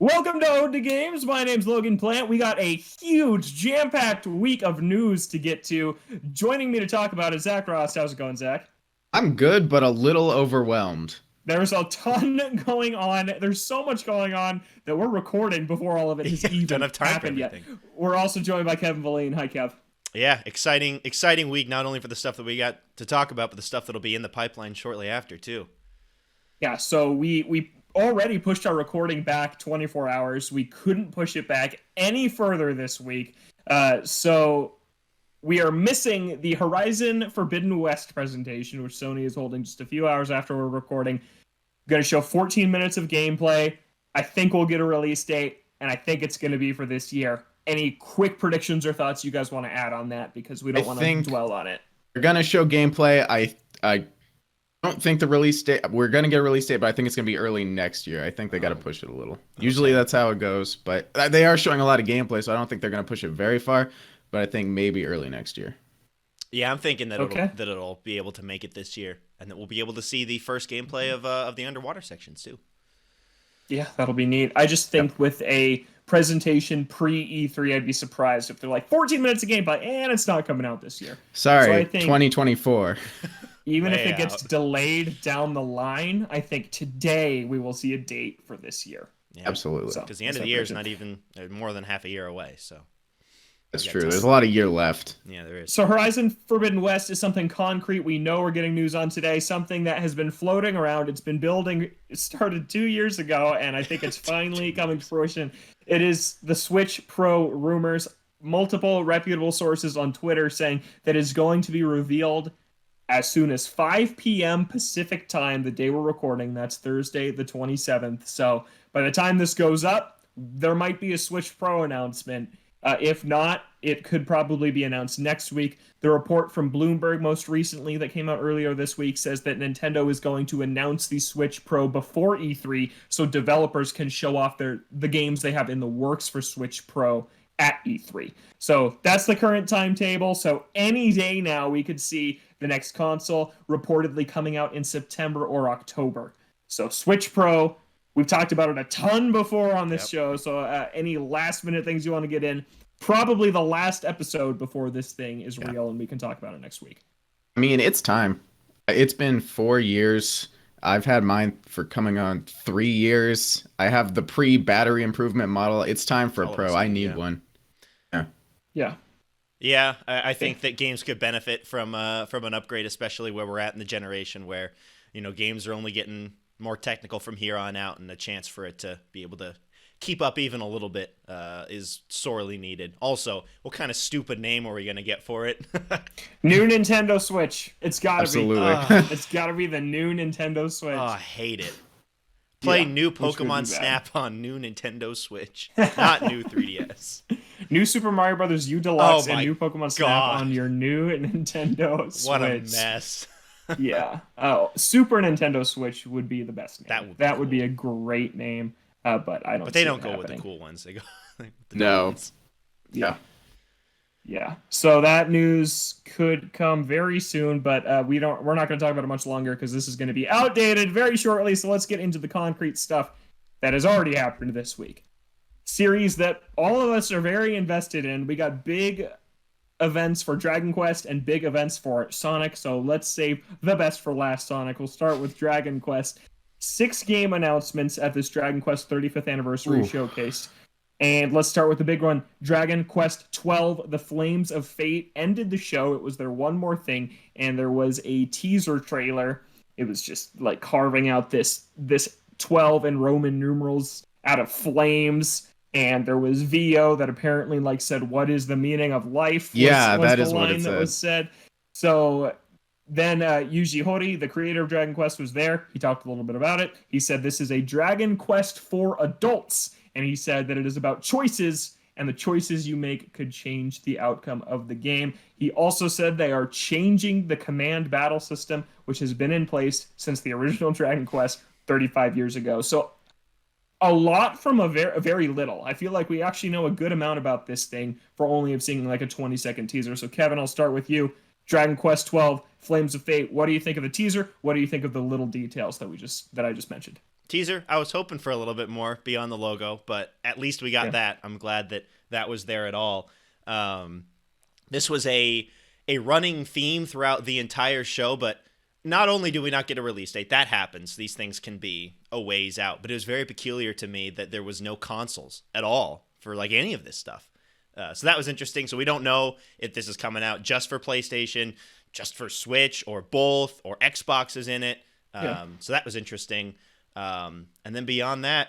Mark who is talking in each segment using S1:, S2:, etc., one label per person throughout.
S1: Welcome to Ode to Games. My name's Logan Plant. We got a huge, jam-packed week of news to get to. Joining me to talk about is Zach Ross. How's it going, Zach?
S2: I'm good, but a little overwhelmed.
S1: There's a ton going on. There's so much going on that we're recording before all of it has even
S3: don't have time
S1: happened
S3: for
S1: yet.
S3: everything.
S1: We're also joined by Kevin Valine. Hi, Kev.
S3: Yeah, exciting week, not only for the stuff that we got to talk about, but the stuff that'll be in the pipeline shortly after, too.
S1: Yeah, so we already pushed our recording back 24 hours. We couldn't push it back any further this week. So we are missing the Horizon Forbidden West presentation, which Sony is holding just a few hours after we're recording. Going to show 14 minutes of gameplay. I think we'll get a release date, and I think it's going to be for this year. Any quick predictions or thoughts you guys want to add on that? Because we don't want to dwell on it.
S2: We're going to show gameplay. I don't think the release date, we're going to get a release date, but I think it's going to be early next year. I think they got to push it a little. Usually that's how it goes, but they are showing a lot of gameplay, so I don't think they're going to push it very far, but I think maybe early next year.
S3: Yeah, I'm thinking that it'll be able to make it this year, and that we'll be able to see the first gameplay of the underwater sections too.
S1: Yeah, that'll be neat. I just think with a presentation pre-E3, I'd be surprised if they're like 14 minutes of gameplay, and it's not coming out this year.
S2: Sorry,
S1: so I think
S2: 2024.
S1: Even if it gets delayed down the line, I think today we will see a date for this year.
S3: Yeah,
S2: absolutely.
S3: Because the end of the year is not even more than half a year away, so.
S2: That's true. There's a lot of year left.
S3: Yeah, there is.
S1: So Horizon Forbidden West is something concrete we know we're getting news on today, something that has been floating around. It's been building. It started 2 years ago, and I think it's finally coming to fruition. It is the Switch Pro rumors. Multiple reputable sources on Twitter saying that it's going to be revealed as soon as 5 p.m. Pacific time, the day we're recording. That's Thursday, the 27th. So by the time this goes up, there might be a Switch Pro announcement. If not, it could probably be announced next week. The report from Bloomberg most recently that came out earlier this week says that Nintendo is going to announce the Switch Pro before E3 so developers can show off the games they have in the works for Switch Pro at E3. So that's the current timetable. So any day now we could see the next console reportedly coming out in September or October. So Switch Pro, we've talked about it a ton before on this show, so any last-minute things you want to get in, probably the last episode before this thing is real, and we can talk about it next week.
S2: I mean, it's time. It's been 4 years. I've had mine for coming on 3 years. I have the pre-battery improvement model. It's time for a Pro. I need one.
S1: Yeah.
S3: Yeah, I think that games could benefit from an upgrade, especially where we're at in the generation where, games are only getting more technical from here on out, and a chance for it to be able to keep up even a little bit is sorely needed. Also, what kind of stupid name are we going to get for it?
S1: New Nintendo Switch. It's got to be.
S2: Absolutely.
S1: It's got to be the new Nintendo Switch.
S3: Oh, I hate it. Play new Pokemon Snap on new Nintendo Switch, not new 3DS.
S1: New Super Mario Bros. U Deluxe and new Pokemon Snap on your new Nintendo Switch.
S3: What a mess.
S1: Yeah. Oh, Super Nintendo Switch would be the best name. That would be a
S3: cool.
S1: Great name. But I don't.
S3: But they don't go with the cool ones. They go with the
S2: no.
S3: Ones.
S1: Yeah. Yeah. So that news could come very soon, but we're not going to talk about it much longer because this is going to be outdated very shortly. So let's get into the concrete stuff that has already happened this week. Series that all of us are very invested in. We got big events for Dragon Quest and big events for Sonic. So let's save the best for last, Sonic. We'll start with Dragon Quest. 6 game announcements at this Dragon Quest 35th anniversary showcase. And let's start with the big one. Dragon Quest XII, The Flames of Fate ended the show. It was their one more thing, and there was a teaser trailer. It was just like carving out this 12 in Roman numerals out of flames, and there was VO that apparently said, "What is the meaning of life?"
S2: That is
S1: the line
S2: what it said.
S1: That was said. So then Yuji Horii, the creator of Dragon Quest, was there. He talked a little bit about it. He said this is a Dragon Quest for adults. And he said that it is about choices, and the choices you make could change the outcome of the game. He also said they are changing the command battle system, which has been in place since the original Dragon Quest 35 years ago. So a lot from a very little. I feel like we actually know a good amount about this thing for only seeing a 20-second teaser. So Kevin, I'll start with you. Dragon Quest 12, Flames of Fate. What do you think of the teaser? What do you think of the little details that I just mentioned?
S3: teaser. I was hoping for a little bit more beyond the logo, but at least we got
S1: Yeah.
S3: that. I'm glad that that was there at all. Um, this was a running theme throughout the entire show, but not only do we not get a release date, that happens. These things can be a ways out, but it was very peculiar to me that there was no consoles at all for like any of this stuff. So that was interesting. So we don't know if this is coming out just for PlayStation, just for Switch, or both, or Xbox is in it.
S1: Yeah.
S3: So that was interesting. And then beyond that,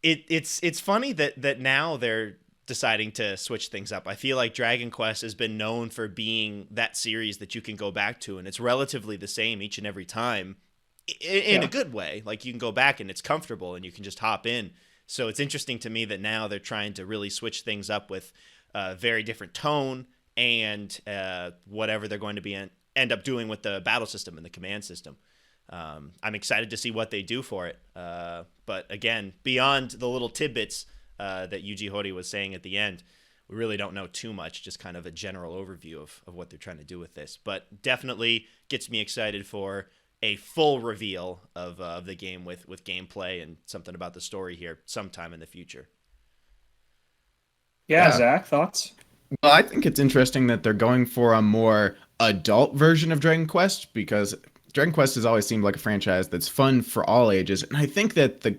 S3: it's funny that now they're deciding to switch things up. I feel like Dragon Quest has been known for being that series that you can go back to, and it's relatively the same each and every time in
S1: Yeah.
S3: a good way. Like you can go back and it's comfortable and you can just hop in. So it's interesting to me that now they're trying to really switch things up with a very different tone and whatever they're going to be end up doing with the battle system and the command system. I'm excited to see what they do for it. But again, beyond the little tidbits that Yuji Horii was saying at the end, we really don't know too much, just kind of a general overview of what they're trying to do with this. But definitely gets me excited for a full reveal of the game with gameplay and something about the story here sometime in the future.
S1: Yeah,
S2: Yeah.
S1: Zach, thoughts?
S2: Well, I think it's interesting that they're going for a more adult version of Dragon Quest because Dragon Quest has always seemed like a franchise that's fun for all ages, and I think that the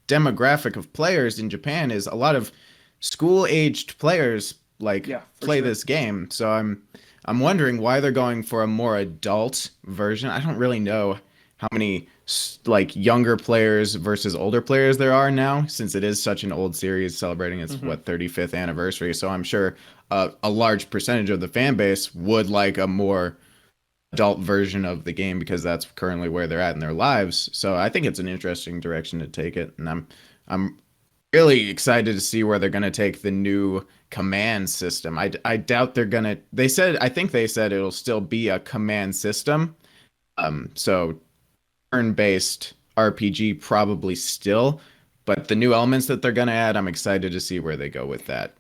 S2: demographic of players in Japan is a lot of school-aged players like
S1: Yeah, for
S2: play
S1: sure.
S2: this game. So I'm wondering why they're going for a more adult version. I don't really know how many like younger players versus older players there are now since it is such an old series celebrating its
S1: Hmm.
S2: 35th anniversary. So I'm sure a large percentage of the fan base would like a more adult version of the game because that's currently where they're at in their lives. So I think it's an interesting direction to take it, and I'm really excited to see where they're going to take the new command system. I doubt they're going to. I think they said it'll still be a command system. So turn-based RPG probably still, but the new elements that they're going to add, I'm excited to see where they go with that.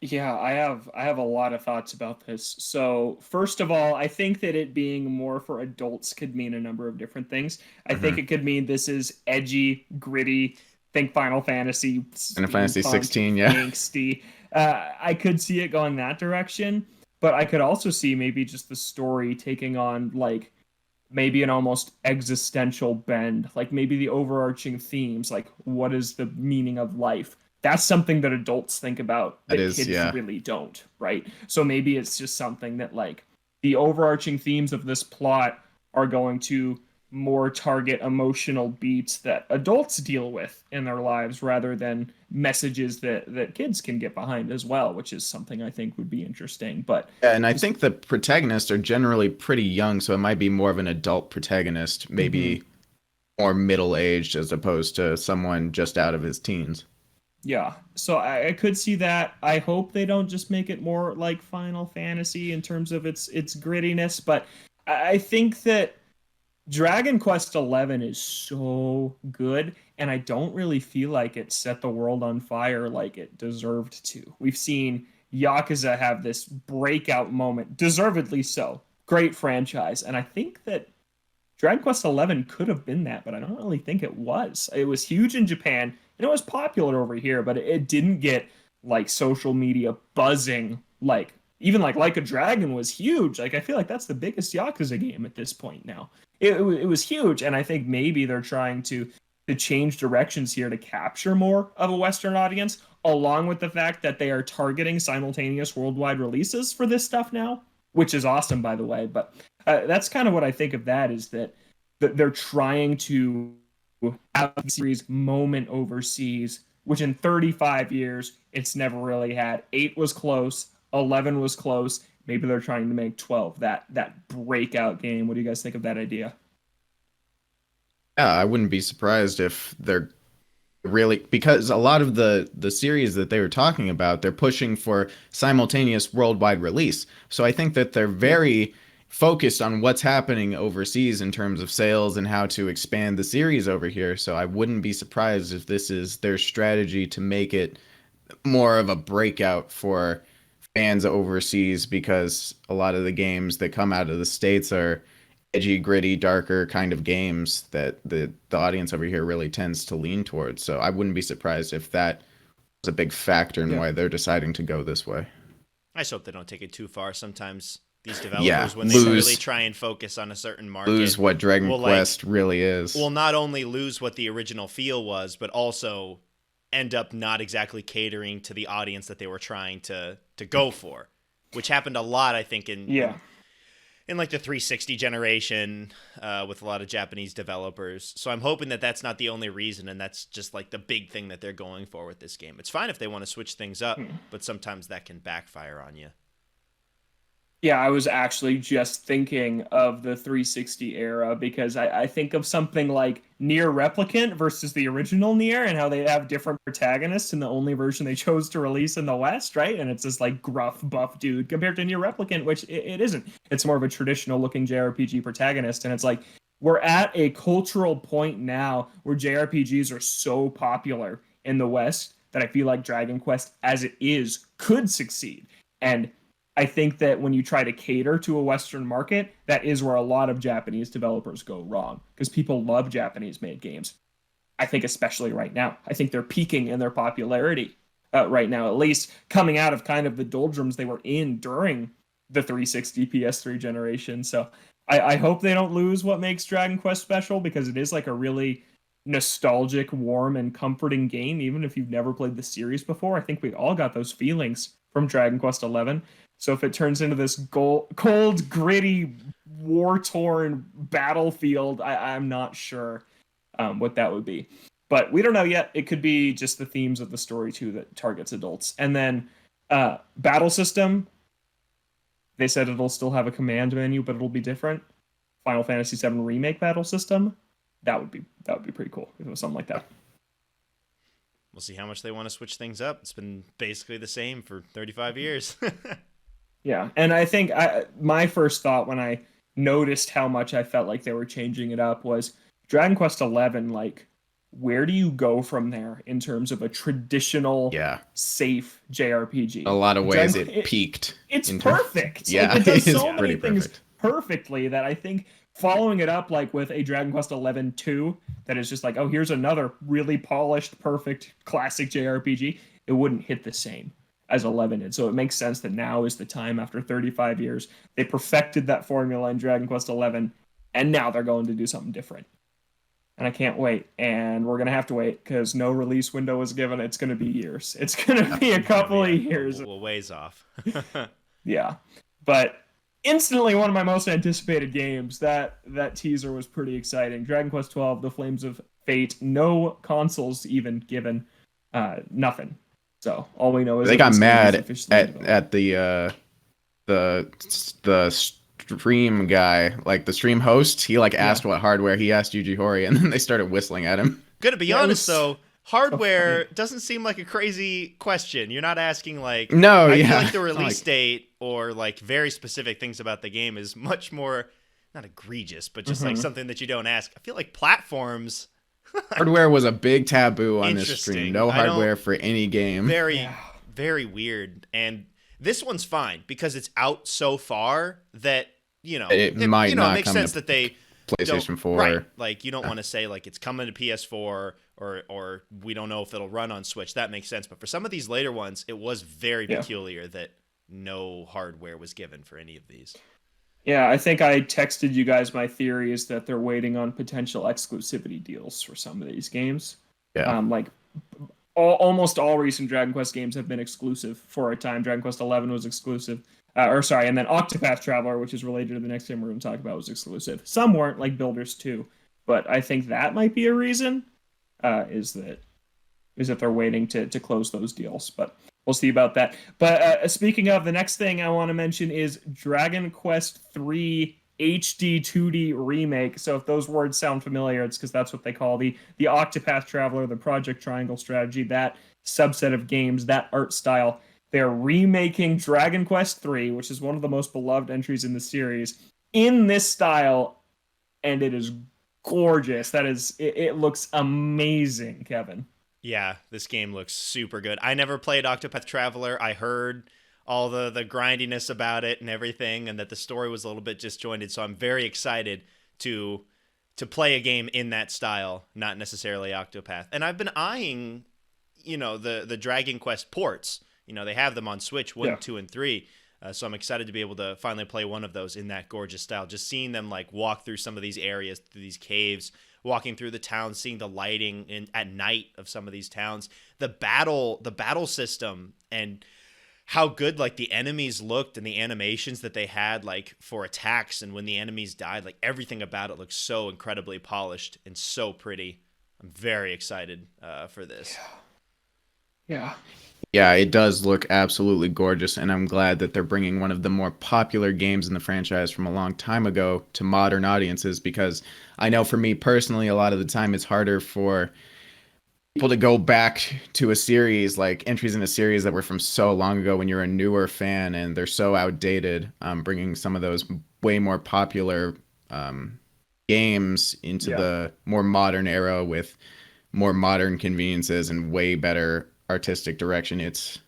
S1: Yeah, I have a lot of thoughts about this. So, first of all, I think that it being more for adults could mean a number of different things. I think
S2: Hmm.
S1: it could mean this is edgy, gritty, think Final Fantasy,
S2: Final Fantasy
S1: steampunk,
S2: 16, yeah.
S1: angsty. I could see it going that direction, but I could also see maybe just the story taking on like maybe an almost existential bend, like maybe the overarching themes, like what is the meaning of life? That's something that adults think about
S2: That
S1: that
S2: is,
S1: kids
S2: yeah.
S1: really don't, right? So maybe it's just something that like the overarching themes of this plot are going to more target emotional beats that adults deal with in their lives rather than messages that kids can get behind as well, which is something I think would be interesting. But
S2: Yeah, and I think the protagonists are generally pretty young, so it might be more of an adult protagonist,
S1: mhm.
S2: maybe more middle-aged as opposed to someone just out of his teens.
S1: Yeah, so I could see that. I hope they don't just make it more like Final Fantasy in terms of its grittiness, but I think that Dragon Quest XI is so good, and I don't really feel like it set the world on fire like it deserved to. We've seen Yakuza have this breakout moment, deservedly so. Great franchise, and I think that Dragon Quest XI could have been that, but I don't really think it was. It was huge in Japan and it was popular over here, but it didn't get like social media buzzing like even like a Dragon was huge. Like I feel like that's the biggest Yakuza game at this point now. It was huge, and I think maybe they're trying to change directions here to capture more of a Western audience, along with the fact that they are targeting simultaneous worldwide releases for this stuff now, which is awesome, by the way. But that's kind of what I think of that is that they're trying to have a series moment overseas, which in 35 years it's never really had. 8 was close, 11 was close. Maybe they're trying to make 12 that breakout game. What do you guys think of that idea?
S2: Yeah, I wouldn't be surprised if they're really because a lot of the series that they were talking about, they're pushing for simultaneous worldwide release. So I think that they're
S1: Yeah.
S2: very focused on what's happening overseas in terms of sales and how to expand the series over here. So I wouldn't be surprised if this is their strategy to make it more of a breakout for fans overseas because a lot of the games that come out of the States are edgy, gritty, darker kind of games that the audience over here really tends to lean towards. So I wouldn't be surprised if that was a big factor in why they're deciding to go this way.
S3: I just hope they don't take it too far. Sometimes these developers,
S2: Yeah,
S3: when they really try and focus on a certain market,
S2: lose what Dragon
S3: will,
S2: Quest really is.
S3: Will not only lose what the original feel was, but also end up not exactly catering to the audience that they were trying to go for, which happened a lot, I think, in like the 360 generation with a lot of Japanese developers. So I'm hoping that that's not the only reason, and that's just like the big thing that they're going for with this game. It's fine if they want to switch things up, but sometimes that can backfire on you.
S1: Yeah, I was actually just thinking of the 360 era because I think of something like Nier Replicant versus the original Nier and how they have different protagonists in the only version they chose to release in the West, right? And it's this like gruff, buff dude compared to Nier Replicant, which it isn't. It's more of a traditional looking JRPG protagonist. And it's like, we're at a cultural point now where JRPGs are so popular in the West that I feel like Dragon Quest as it is could succeed. And I think that when you try to cater to a Western market, that is where a lot of Japanese developers go wrong because people love Japanese-made games. I think especially right now. I think they're peaking in their popularity right now, at least coming out of kind of the doldrums they were in during the 360 PS3 generation. So I hope they don't lose what makes Dragon Quest special because it is like a really nostalgic, warm, and comforting game, even if you've never played the series before. I think we all got those feelings from Dragon Quest XI. So if it turns into this cold, gritty, war-torn battlefield, I'm not sure what that would be. But we don't know yet. It could be just the themes of the story, too, that targets adults. And then battle system, they said it'll still have a command menu, but it'll be different. Final Fantasy VII Remake battle system, that would be pretty cool if it was something like that.
S3: We'll see how much they want to switch things up. It's been basically the same for 35 years.
S1: Yeah, and I think my first thought when I noticed how much I felt like they were changing it up was Dragon Quest XI, like, where do you go from there in terms of a traditional, safe JRPG?
S2: A lot of ways it peaked.
S1: It's perfect.
S2: Yeah,
S1: like, it does
S2: it is
S1: so many things
S2: perfect.
S1: Perfectly that I think following it up like with a Dragon Quest XI 2 that is just like, oh, here's another really polished, perfect, classic JRPG, it wouldn't hit the same as 11 did. So it makes sense that now is the time after 35 years. They perfected that formula in Dragon Quest XI, and now they're going to do something different. And I can't wait. And we're going to have to wait because no release window is given. It's going to be years. It's going to be a couple of years.
S3: We'll ways off.
S1: Yeah. But instantly one of my most anticipated games. That teaser was pretty exciting. Dragon Quest XII, The Flames of Fate. No consoles even given. Nothing. So all we know is
S2: they got mad at the stream guy, like the stream host. He like asked what hardware. He asked Yuji Horii, and then they started whistling at him.
S3: Gonna be honest though, hardware doesn't seem like a crazy question. You're not asking like I feel like the release date or like very specific things about the game is much more not egregious, but just like something that you don't ask. I feel like platforms.
S2: Hardware was a big taboo on this stream. No hardware for any game.
S3: Very, very weird. And this one's fine because it's out so far that, it
S2: might not
S3: makes sense that they
S2: PlayStation 4.
S3: Right. Like you don't want to say like it's coming to PS4 or we don't know if it'll run on Switch. That makes sense. But for some of these later ones, it was very peculiar that no hardware was given for any of these.
S1: Yeah, I think I texted you guys my theory is that they're waiting on potential exclusivity deals for some of these games.
S2: Yeah.
S1: Like almost all recent Dragon Quest games have been exclusive for a time. Dragon Quest XI was exclusive. And then Octopath Traveler, which is related to the next game we're going to talk about, was exclusive. Some weren't, like Builders 2. But I think that might be a reason, is that they're waiting to close those deals. But we'll see about that. But speaking of, the next thing I want to mention is Dragon Quest III HD 2D remake. So if those words sound familiar, it's because that's what they call the Octopath Traveler, the Project Triangle strategy, that subset of games, that art style. They're remaking Dragon Quest III, which is one of the most beloved entries in the series, in this style, and it is gorgeous. It looks amazing, Kevin.
S3: Yeah, this game looks super good. I never played Octopath Traveler. I heard all the grindiness about it and everything, and that the story was a little bit disjointed. So I'm very excited to play a game in that style, not necessarily Octopath. And I've been eyeing, the Dragon Quest ports. They have them on Switch 1, 2, and 3. So I'm excited to be able to finally play one of those in that gorgeous style. Just seeing them like walk through some of these areas, through these caves, walking through the town, seeing the lighting at night of some of these towns, the battle system, and how good like the enemies looked and the animations that they had like for attacks, and when the enemies died, like everything about it looks so incredibly polished and so pretty. I'm very excited for this.
S1: Yeah.
S2: Yeah, it does look absolutely gorgeous, and I'm glad that they're bringing one of the more popular games in the franchise from a long time ago to modern audiences, because I know for me personally, a lot of the time it's harder for people to go back to a series, like entries in a series that were from so long ago when you're a newer fan and they're so outdated. Bringing some of those way more popular games into the more modern era with more modern conveniences and way better artistic direction. It's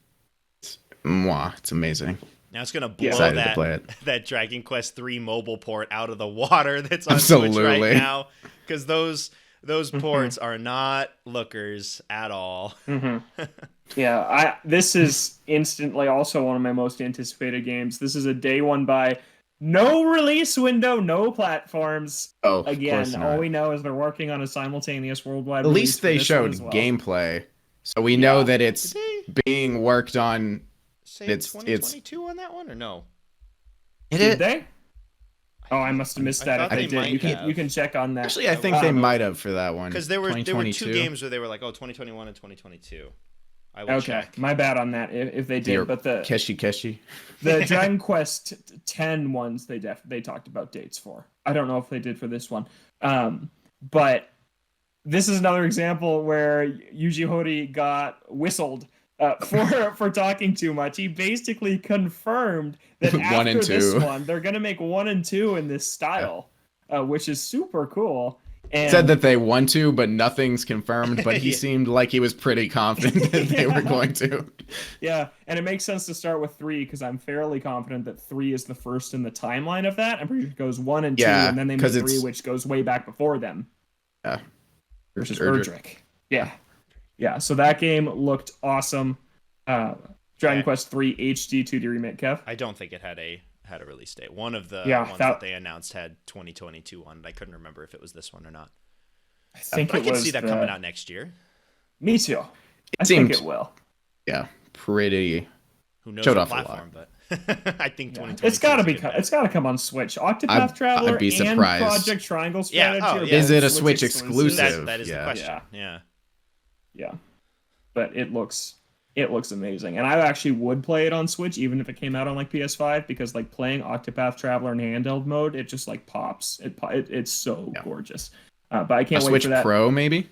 S2: amazing.
S3: Now it's gonna blow that Dragon Quest III mobile port out of the water that's on Switch right now, because those ports are not lookers at all.
S1: Yeah, this is instantly also one of my most anticipated games. This is a day one buy. No release window, no platforms.
S2: Oh,
S1: again, all we know is they're working on a simultaneous worldwide
S2: release. At
S1: release
S2: least they showed gameplay. So we know that it's being worked on.
S3: It's 2022 on that one, or no?
S1: Did they? Oh, I must have missed that. If they did, you can check on that.
S2: Actually, I think they might have for that one.
S3: Because there were 2 games where they were like, 2021 and 2022. I will check.
S1: My bad on that if they did. But the
S2: Keshi.
S1: The Dragon Quest X ones they talked about dates for. I don't know if they did for this one. But this is another example where Yuji Horii got whistled for talking too much. He basically confirmed that after this one, they're going to make 1 and 2 in this style, which is super cool. And
S2: said that they want to, but nothing's confirmed. But he seemed like he was pretty confident that they were going to.
S1: Yeah, and it makes sense to start with 3 because I'm fairly confident that 3 is the first in the timeline of that. I'm pretty sure it goes 1 and 2, and then they make 3, which goes way back before them.
S2: Yeah.
S1: Versus Erdrick. Yeah. So that game looked awesome. Dragon Quest 3 HD 2D remake. Kev?
S3: I don't think it had a release date. One of the ones that they announced had 2022 on it. I couldn't remember if it was this one or not.
S1: I
S3: can see that coming out next year.
S1: Me too. I think it will.
S2: Yeah, pretty.
S3: Who knows what platform, but I think 2022.
S1: It's got to come on Switch. Octopath Traveler
S2: I'd be surprised.
S1: And Project Triangle Strategy.
S2: Is it a Switch exclusive?
S3: That is the question.
S1: Yeah. But it looks amazing, and I actually would play it on Switch even if it came out on like PS5, because like playing Octopath Traveler in handheld mode, it just like pops. It's so gorgeous. But I can't wait for that.
S2: Switch Pro maybe.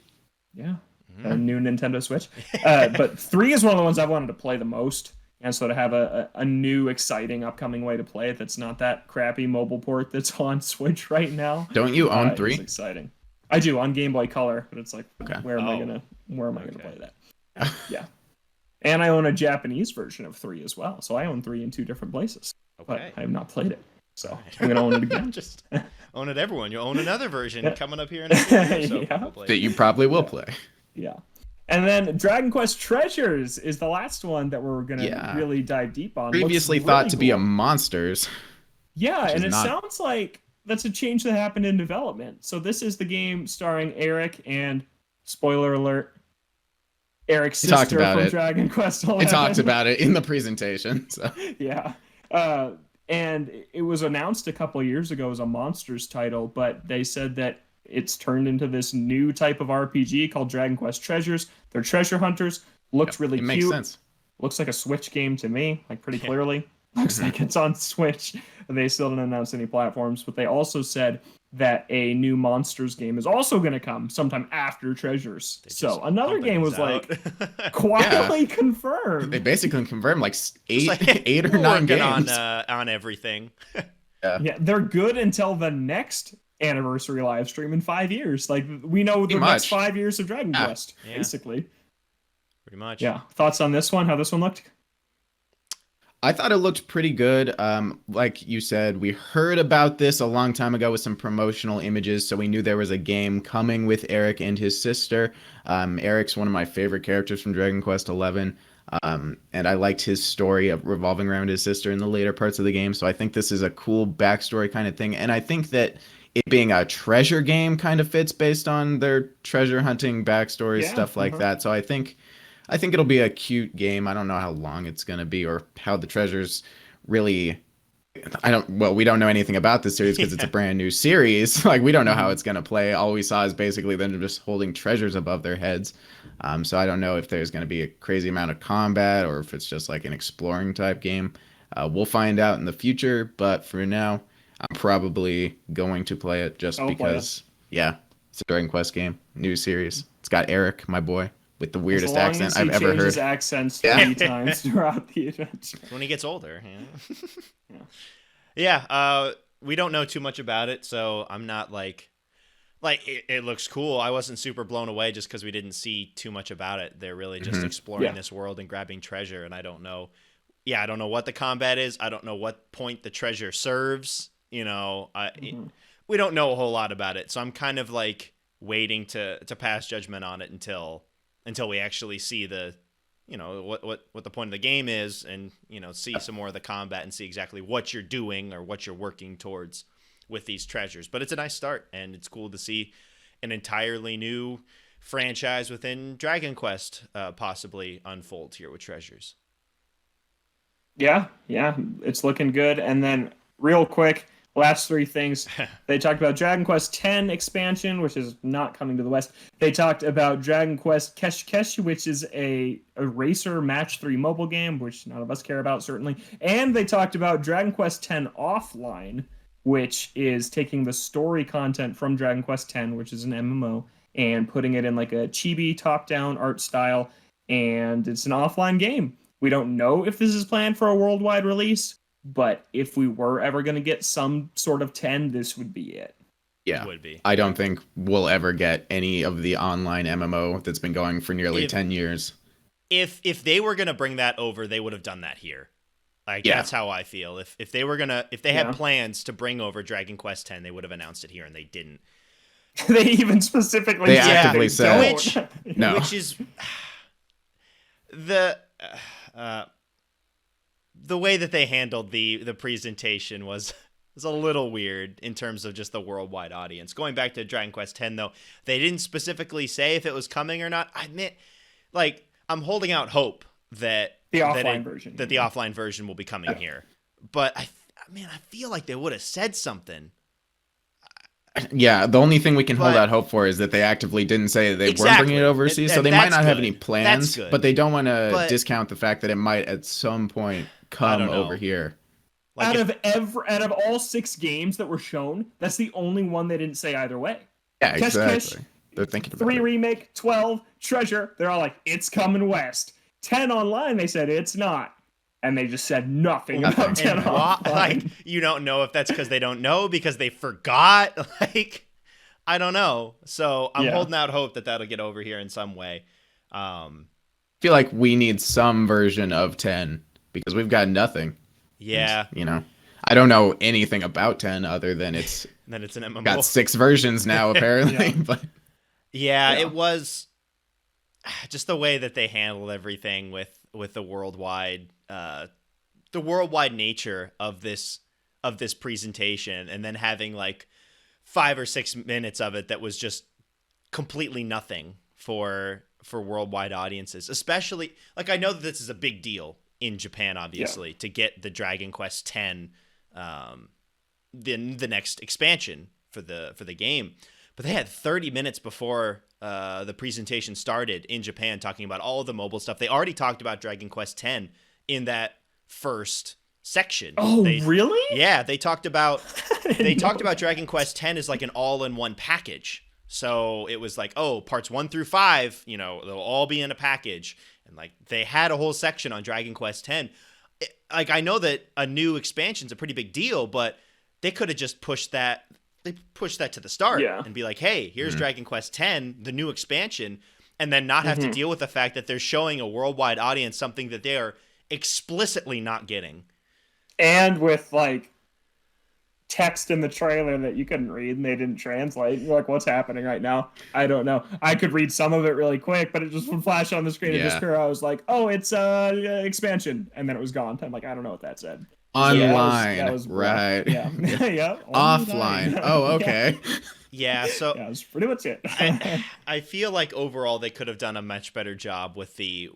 S1: Yeah, a new Nintendo Switch. But 3 is one of the ones I've wanted to play the most, and so to have a new exciting upcoming way to play it that's not that crappy mobile port that's on Switch right now.
S2: Don't you own 3?
S1: It's exciting. I do on Game Boy Color, but it's like where am I gonna play that? Yeah. And I own a Japanese version of 3 as well. So I own 3 in 2 different places. But I have not played it. So I'm going to own it again.
S3: Just own it, everyone. You'll own another version coming up here in a few years. So
S2: that you probably will play.
S1: Yeah. And then Dragon Quest Treasures is the last one that we're going to really dive deep on.
S2: Previously thought to be a Monsters.
S1: Yeah, and it sounds like that's a change that happened in development. So this is the game starring Eric and, spoiler alert, Eric's sister from Dragon Quest XI.
S2: I talked about it in the presentation. So.
S1: Yeah. And it was announced a couple of years ago as a Monsters title, but they said that it's turned into this new type of RPG called Dragon Quest Treasures. They're treasure hunters. Looks really cute.
S2: Makes sense.
S1: Looks like a Switch game to me, like pretty clearly. Looks like it's on Switch. They still didn't announce any platforms, but they also said that a new Monsters game is also going to come sometime after Treasures. So another game was like quietly confirmed.
S2: They basically confirmed like 8 or 9 games
S3: on everything.
S1: Yeah, they're good until the next anniversary live stream in 5 years. Like we know the next 5 years of Dragon Quest, basically.
S3: Pretty much.
S1: Yeah. Thoughts on this one? How this one looked?
S2: I thought it looked pretty good. Like you said, we heard about this a long time ago with some promotional images, so we knew there was a game coming with Eric and his sister. Eric's one of my favorite characters from Dragon Quest XI, and I liked his story of revolving around his sister in the later parts of the game. So I think this is a cool backstory kind of thing, and I think that it being a treasure game kind of fits based on their treasure hunting backstories, stuff like that. So I think it'll be a cute game. I don't know how long it's going to be or how the treasures really we don't know anything about this series because it's a brand new series. Like we don't know how it's going to play. All we saw is basically them just holding treasures above their heads. So I don't know if there's going to be a crazy amount of combat or if it's just like an exploring type game. We'll find out in the future, but for now, I'm probably going to play it just because, it's a Dragon Quest game, new series. It's got Eric, my boy, with the weirdest accent I've ever heard.
S1: Accents 3 times throughout the adventure.
S3: When he gets older. Yeah. We don't know too much about it, so I'm not like it looks cool. I wasn't super blown away just because we didn't see too much about it. They're really just exploring this world and grabbing treasure, and I don't know. Yeah, I don't know what the combat is. I don't know what point the treasure serves. We don't know a whole lot about it, so I'm kind of like waiting to pass judgment on it until we actually see the, what the point of the game is, and see some more of the combat and see exactly what you're doing or what you're working towards with these treasures. But it's a nice start, and it's cool to see an entirely new franchise within Dragon Quest possibly unfold here with treasures.
S1: Yeah, it's looking good. And then real quick, last 3 things. They talked about Dragon Quest X expansion, which is not coming to the West. They talked about Dragon Quest Kesh Kesh, which is a racer match 3 mobile game, which none of us care about, certainly. And they talked about Dragon Quest X Offline, which is taking the story content from Dragon Quest X, which is an MMO, and putting it in like a chibi top-down art style, and it's an offline game. We don't know if this is planned for a worldwide release, but if we were ever going to get some sort of 10, this would be it.
S2: Yeah,
S3: it would be.
S2: I don't think we'll ever get any of the online MMO that's been going for nearly 10 years.
S3: If they were going to bring that over, they would have done that here. That's how I feel. If they had plans to bring over Dragon Quest X, they would have announced it here, and they didn't.
S1: They even specifically
S2: actively said
S3: which is the way that they handled the presentation was a little weird in terms of just the worldwide audience. Going back to Dragon Quest X, though, they didn't specifically say if it was coming or not. I admit, I'm holding out hope that the offline version will be coming here. But I feel like they would have said something.
S2: Yeah, the only thing we can hold out hope for is that they actively didn't say they weren't bringing it overseas, so they might not have any plans, but they don't want to discount the fact that it might at some point come over here.
S1: Out of all 6 games that were shown, that's the only one they didn't say either way.
S2: Yeah, exactly. They're thinking about
S1: 3 remake, 12 treasure. They're all like, it's coming west. 10 online, they said it's not. And they just said nothing about 10 offline.
S3: You don't know if that's because they don't know, because they forgot. I don't know. So I'm holding out hope that that'll get over here in some way.
S2: I feel like we need some version of 10 because we've got nothing.
S3: Yeah.
S2: I don't know anything about 10 other than it's
S3: an MMO.
S2: Got 6 versions now, apparently. But
S3: it was just the way that they handled everything with the worldwide nature of this presentation, and then having 5 or 6 minutes of it that was just completely nothing for worldwide audiences. Especially, I know that this is a big deal in Japan, obviously, to get the Dragon Quest X, the next expansion for the game. But they had 30 minutes before the presentation started in Japan talking about all of the mobile stuff. They already talked about Dragon Quest X in that first section.
S1: Oh, really?
S3: Yeah, they talked about Dragon Quest X as an all-in-one package. So it was parts 1 through 5, they'll all be in a package, and they had a whole section on Dragon Quest X. I know that a new expansion's a pretty big deal, but they could have just pushed that. They pushed that to the start and be like, hey, here's Dragon Quest X, the new expansion, and then not have to deal with the fact that they're showing a worldwide audience something that they are explicitly not getting.
S1: And with like text in the trailer that you couldn't read and they didn't translate. You're like, what's happening right now? I don't know. I could read some of it really quick, but it just would flash on the screen. And just I was like, oh, it's expansion, and then it was gone. I'm like, I don't know what that said.
S2: Online,
S1: that was
S2: right?
S1: Yeah, yeah.
S2: Offline. Oh, okay.
S3: Yeah, so
S1: that's pretty much it.
S3: I feel like overall they could have done a much better job with the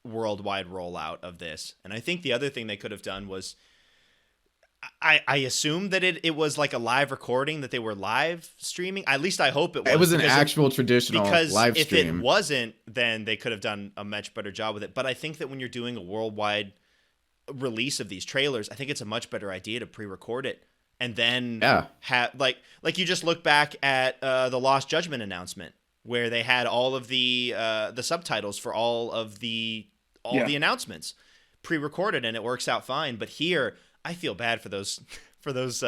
S3: worldwide rollout of this. And I think the other thing they could have done was, I assume that it was like a live recording that they were live streaming. At least I hope it was.
S2: It was an actual traditional live stream.
S3: Because if it wasn't, then they could have done a much better job with it. But I think that when you're doing a worldwide release of these trailers, I think it's a much better idea to pre-record it and then have like you just look back at the Lost Judgment announcement where they had all of the subtitles for all of the announcements pre-recorded, and it works out fine. But here, I feel bad for those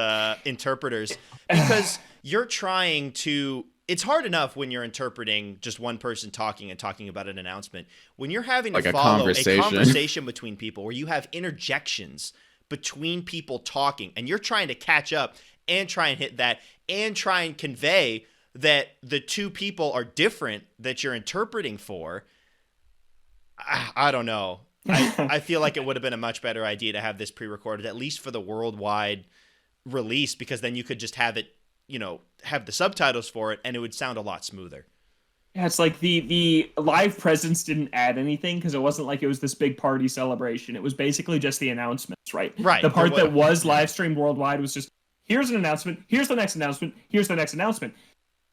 S3: interpreters because you're trying to. It's hard enough when you're interpreting just one person talking and talking about an announcement. When you're having to follow a conversation between people where you have interjections between people talking and you're trying to catch up and try and hit that and try and convey that the two people are different that you're interpreting for. I don't know. I feel like it would have been a much better idea to have this pre-recorded, at least for the worldwide release, because then you could just have it, have the subtitles for it, and it would sound a lot smoother.
S1: Yeah, it's like the live presence didn't add anything because it wasn't like it was this big party celebration. It was basically just the announcements, right?
S3: Right.
S1: The part that was live streamed worldwide was just, here's an announcement, here's the next announcement, here's the next announcement.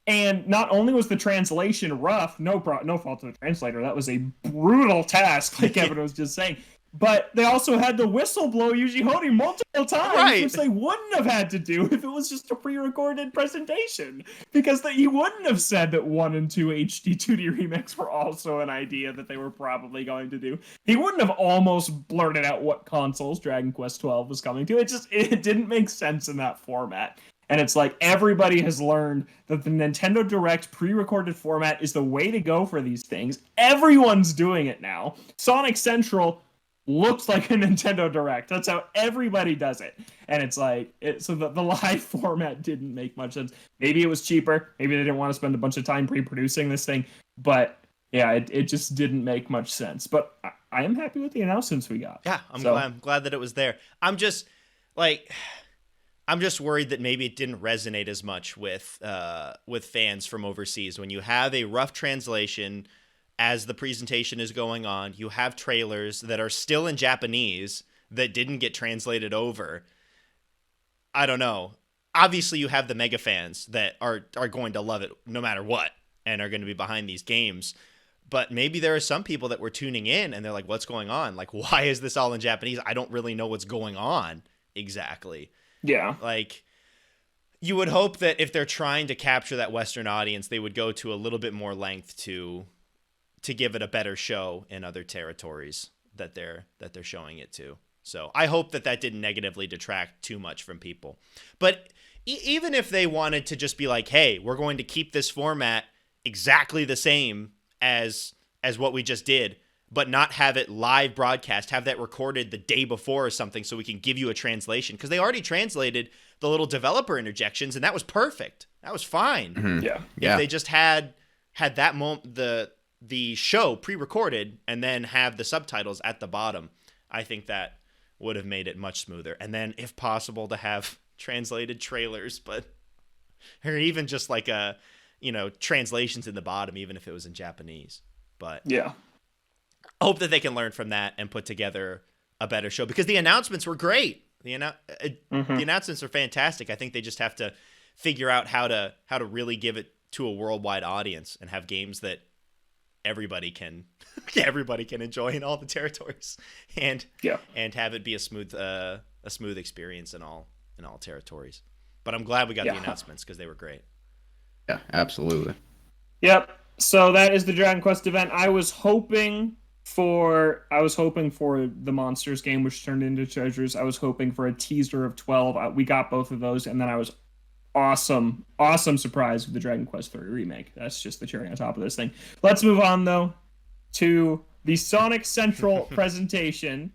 S1: And not only was the translation rough, no fault to the translator, that was a brutal task, like Evan was just saying. But they also had the whistle blow Yuji Horii multiple times, which they wouldn't have had to do if it was just a pre-recorded presentation. Because he wouldn't have said that 1 and 2 HD 2D remakes were also an idea that they were probably going to do. He wouldn't have almost blurted out what consoles Dragon Quest XII was coming to. It didn't make sense in that format. And it's like everybody has learned that the Nintendo Direct pre-recorded format is the way to go for these things. Everyone's doing it now. Sonic Central looks like a Nintendo Direct. That's how everybody does it. And it's like, so the live format didn't make much sense. Maybe it was cheaper. Maybe they didn't want to spend a bunch of time pre-producing this thing. But yeah, it just didn't make much sense. But I am happy with the announcements we got.
S3: Yeah, I'm glad that it was there. I'm just worried that maybe it didn't resonate as much with fans from overseas. When you have a rough translation as the presentation is going on, you have trailers that are still in Japanese that didn't get translated over. I don't know. Obviously, you have the mega fans that are going to love it no matter what and are going to be behind these games. But maybe there are some people that were tuning in and they're like, what's going on? Like, why is this all in Japanese? I don't really know what's going on exactly.
S1: Yeah.
S3: Like, you would hope that if they're trying to capture that Western audience, they would go to a little bit more length to give it a better show in other territories that they're showing it to. So I hope that didn't negatively detract too much from people. But even if they wanted to just be like, hey, we're going to keep this format exactly the same as what we just did, but not have it live broadcast, have that recorded the day before or something so we can give you a translation. Because they already translated the little developer interjections, and that was perfect. That was fine.
S2: Mm-hmm.
S1: Yeah.
S3: If they just had that moment, the show pre-recorded and then have the subtitles at the bottom, I think that would have made it much smoother. And then, if possible, to have translated trailers, or even just like translations in the bottom, even if it was in Japanese. But
S1: yeah.
S3: I hope that they can learn from that and put together a better show, because the announcements were great. The announcements are fantastic. I think they just have to figure out how to really give it to a worldwide audience and have games that everybody can enjoy in all the territories, and have it be a smooth experience in all territories. But I'm glad we got the announcements because they were great.
S2: Yeah, absolutely.
S1: Yep. So that is the Dragon Quest event. I was hoping for the Monsters game, which turned into Treasures. I was hoping for a teaser of 12. We got both of those, and then I was awesome surprise with the Dragon Quest III remake. That's just the cherry on top of this thing. Let's move on though to the Sonic Central presentation,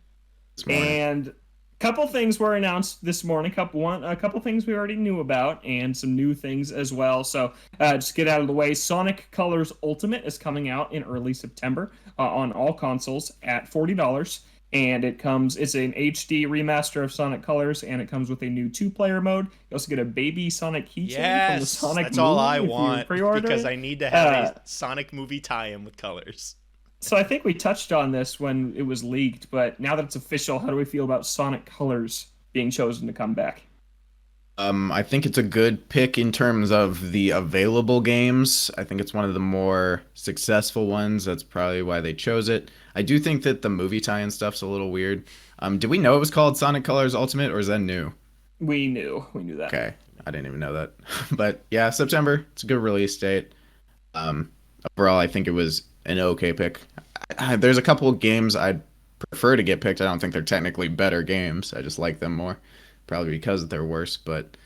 S2: this morning.
S1: And a couple things were announced this morning. A couple things we already knew about, and some new things as well. So just get out of the way. Sonic Colors Ultimate is coming out in early September on all consoles at $40. And it's an HD remaster of Sonic Colors, and it comes with a new 2-player mode. You also get a baby Sonic keychain from the Sonic
S3: that's
S1: movie
S3: all I
S1: if you
S3: want,
S1: pre-order
S3: because
S1: it.
S3: I need to have a Sonic movie tie-in with Colors.
S1: So I think we touched on this when it was leaked, but now that it's official, how do we feel about Sonic Colors being chosen to come back?
S2: I think it's a good pick in terms of the available games. I think it's one of the more successful ones. That's probably why they chose it. I do think that the movie tie-in stuff's a little weird. Did we know it was called Sonic Colors Ultimate, or is that new?
S1: We knew that.
S2: Okay, I didn't even know that. But yeah, September, it's a good release date. Overall, I think it was an okay pick. There's a couple of games I'd prefer to get picked. I don't think they're technically better games. I just like them more, probably because they're worse. But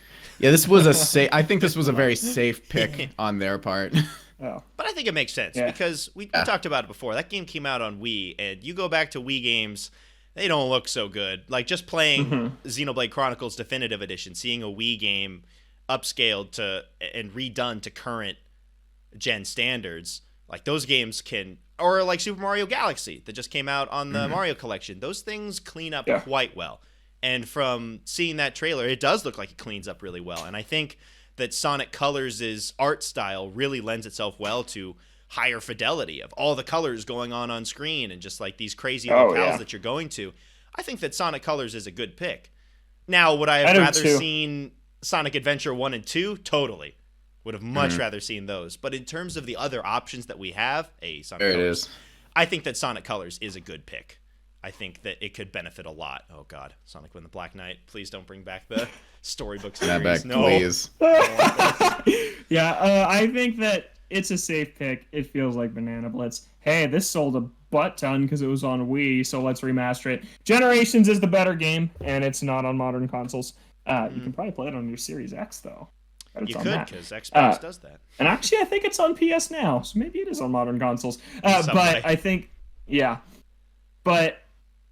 S2: yeah, this was I think this was a very safe pick on their part.
S1: Oh.
S3: But I think it makes sense because we talked about it before. That game came out on Wii, and you go back to Wii games, they don't look so good. Like just playing Xenoblade Chronicles Definitive Edition, seeing a Wii game upscaled and redone to current gen standards, like those games can, or like Super Mario Galaxy that just came out on the Mario Collection, those things clean up quite well. And from seeing that trailer, it does look like it cleans up really well. And I think that Sonic Colors' art style really lends itself well to higher fidelity of all the colors going on screen and just like these crazy locales that you're going to. I think that Sonic Colors is a good pick. Now, would I have rather seen Sonic Adventure 1 and 2? Totally. Would have much rather seen those. But in terms of the other options that we have, Sonic Colors, I think that Sonic Colors is a good pick. I think that it could benefit a lot. Oh God, Sonic and the Black Knight! Please don't bring back the storybook series.
S2: Back,
S3: no,
S2: please.
S1: I think that it's a safe pick. It feels like Banana Blitz. Hey, this sold a butt ton because it was on Wii, so let's remaster it. Generations is the better game, and it's not on modern consoles. You can probably play it on your Series X though.
S3: You could, because Xbox does that.
S1: And actually, I think it's on PS now, so maybe it is on modern consoles. But I think, but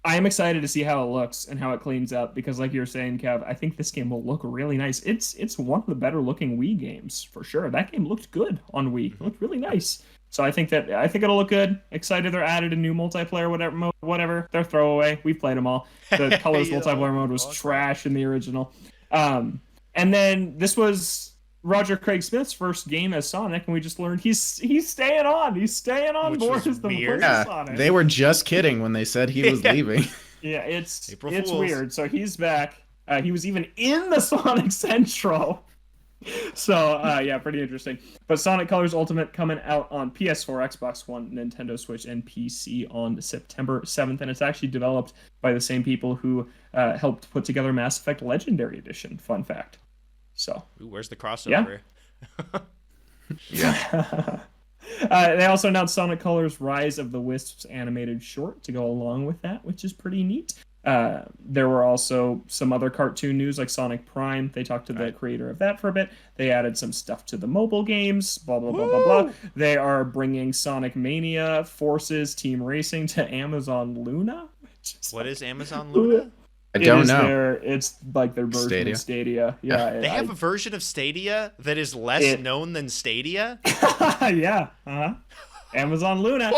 S1: I am excited to see how it looks and how it cleans up because, like you were saying, Kev, I think this game will look really nice. It's one of the better looking Wii games for sure. That game looked good on Wii. It looked really nice. So I think it'll look good. Excited they're added a new multiplayer whatever. They're throwaway. We've played them all. The Colors multiplayer mode was trash in the original. And then this was Roger Craig Smith's first game as Sonic, and we just learned he's staying on. He's staying on board as the voice of Sonic.
S2: They were just kidding when they said he was leaving.
S1: Yeah, it's weird. So he's back. He was even in the Sonic Central. So pretty interesting. But Sonic Colors Ultimate coming out on PS4, Xbox One, Nintendo Switch, and PC on September 7th, and it's actually developed by the same people who helped put together Mass Effect Legendary Edition. Fun fact. So,
S3: where's the crossover?
S2: Yeah.
S1: They also announced Sonic Colors Rise of the Wisps animated short to go along with that, which is pretty neat. There were also some other cartoon news like Sonic Prime. They talked to the creator of that for a bit. They added some stuff to the mobile games, blah, blah, blah, blah, blah. They are bringing Sonic Mania Forces Team Racing to Amazon Luna.
S3: What is Amazon Luna?
S2: I don't know.
S1: It's like their version of Stadia. Yeah,
S3: they have a version of Stadia that is less known than Stadia.
S1: Yeah. Amazon Luna.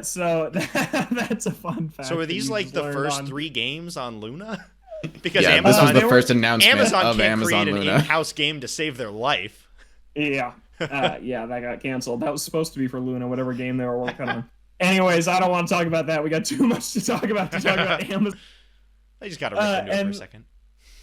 S1: So that's a fun fact.
S3: So are these like the first 3 games on Luna? Because
S2: this was the first announcement of
S3: can't
S2: Amazon
S3: create
S2: Luna.
S3: an in-house game to save their life.
S1: Yeah. That got canceled. That was supposed to be for Luna, whatever game they were working on. Anyways, I don't want to talk about that. We got too much to talk about Amazon.
S3: I just got to rip into it for a second.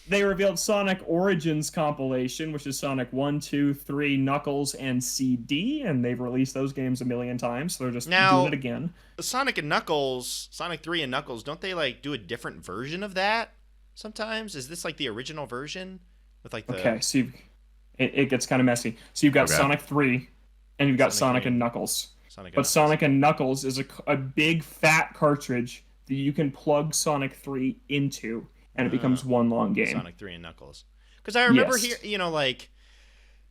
S1: They revealed Sonic Origins compilation, which is Sonic 1, 2, 3, Knuckles, and CD, and they've released those games a million times, so they're just doing it again.
S3: Sonic 3 and Knuckles, don't they like do a different version of that sometimes? Is this like the original version with like the...
S1: Okay, so it gets kind of messy. So you've got Sonic 3, and you've got Sonic and Knuckles. Sonic and Knuckles is a big fat cartridge that you can plug Sonic 3 into, and it becomes one long game.
S3: Sonic 3 and Knuckles. Because I remember here,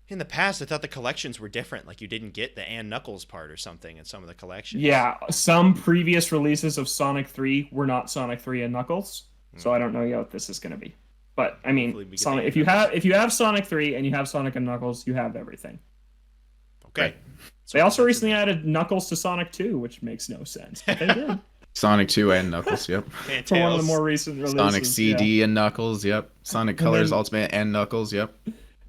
S3: In the past, I thought the collections were different. Like you didn't get the and Knuckles part or something in some of the collections.
S1: Yeah, some previous releases of Sonic 3 were not Sonic 3 and Knuckles, so I don't know yet what this is going to be. But I mean,
S3: Hopefully we get
S1: Sonic,
S3: the
S1: if you have Sonic 3 and you have Sonic and Knuckles, you have everything.
S3: Okay.
S2: Right.
S3: So
S1: They also recently added Knuckles to Sonic 2, which makes no sense. But they did.
S2: Sonic 2 and Knuckles, yep.
S3: and
S1: For one of the
S3: Tails.
S1: more recent releases.
S2: Sonic CD and Knuckles, yep. Sonic Colors
S1: then-
S2: Ultimate and Knuckles, yep.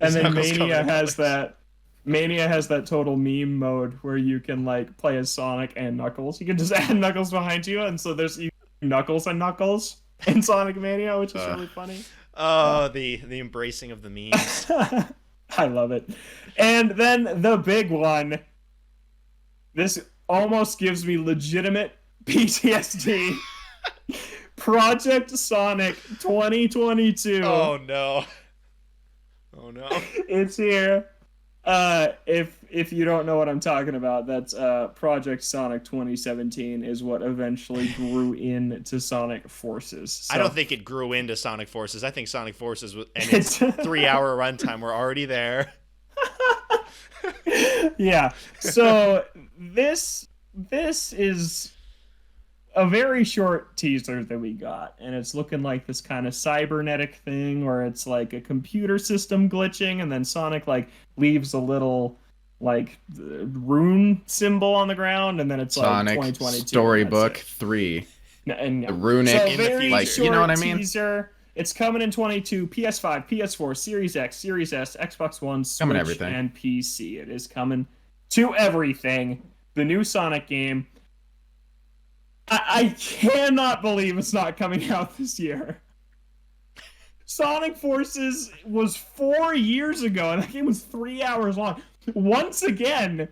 S1: And then
S3: Knuckles
S1: Mania
S3: covered in
S1: has
S3: colors.
S1: that. Mania has that total meme mode where you can like play as Sonic and Knuckles. You can just add Knuckles behind you, and so there's Knuckles and Knuckles in Sonic Mania, which is really funny.
S3: Oh, the embracing of the memes.
S1: I love it. And then the big one. This almost gives me legitimate PTSD. Project Sonic 2022.
S3: Oh no. Oh no.
S1: It's here. If you don't know what I'm talking about, that's Project Sonic 2017 is what eventually grew into Sonic Forces. So,
S3: I don't think it grew into Sonic Forces. I think Sonic Forces and its 3-hour runtime were already there.
S1: Yeah. So this is a very short teaser that we got, and it's looking like this kind of cybernetic thing where it's like a computer system glitching, and then Sonic like leaves a little like rune symbol on the ground, and then it's like
S2: Sonic
S1: 2022
S2: Storybook 3.
S1: and
S2: The runic,
S1: so
S3: in the
S1: very
S3: future.
S2: like,
S1: short
S2: you know what I mean?
S1: teaser. It's coming in 22, PS5, PS4, Series X, Series S, Xbox One, Switch,
S2: Coming everything.
S1: and PC. It is coming to everything. The new Sonic game. I cannot believe it's not coming out this year. Sonic Forces was 4 years ago, and that game was 3 hours long. Once again,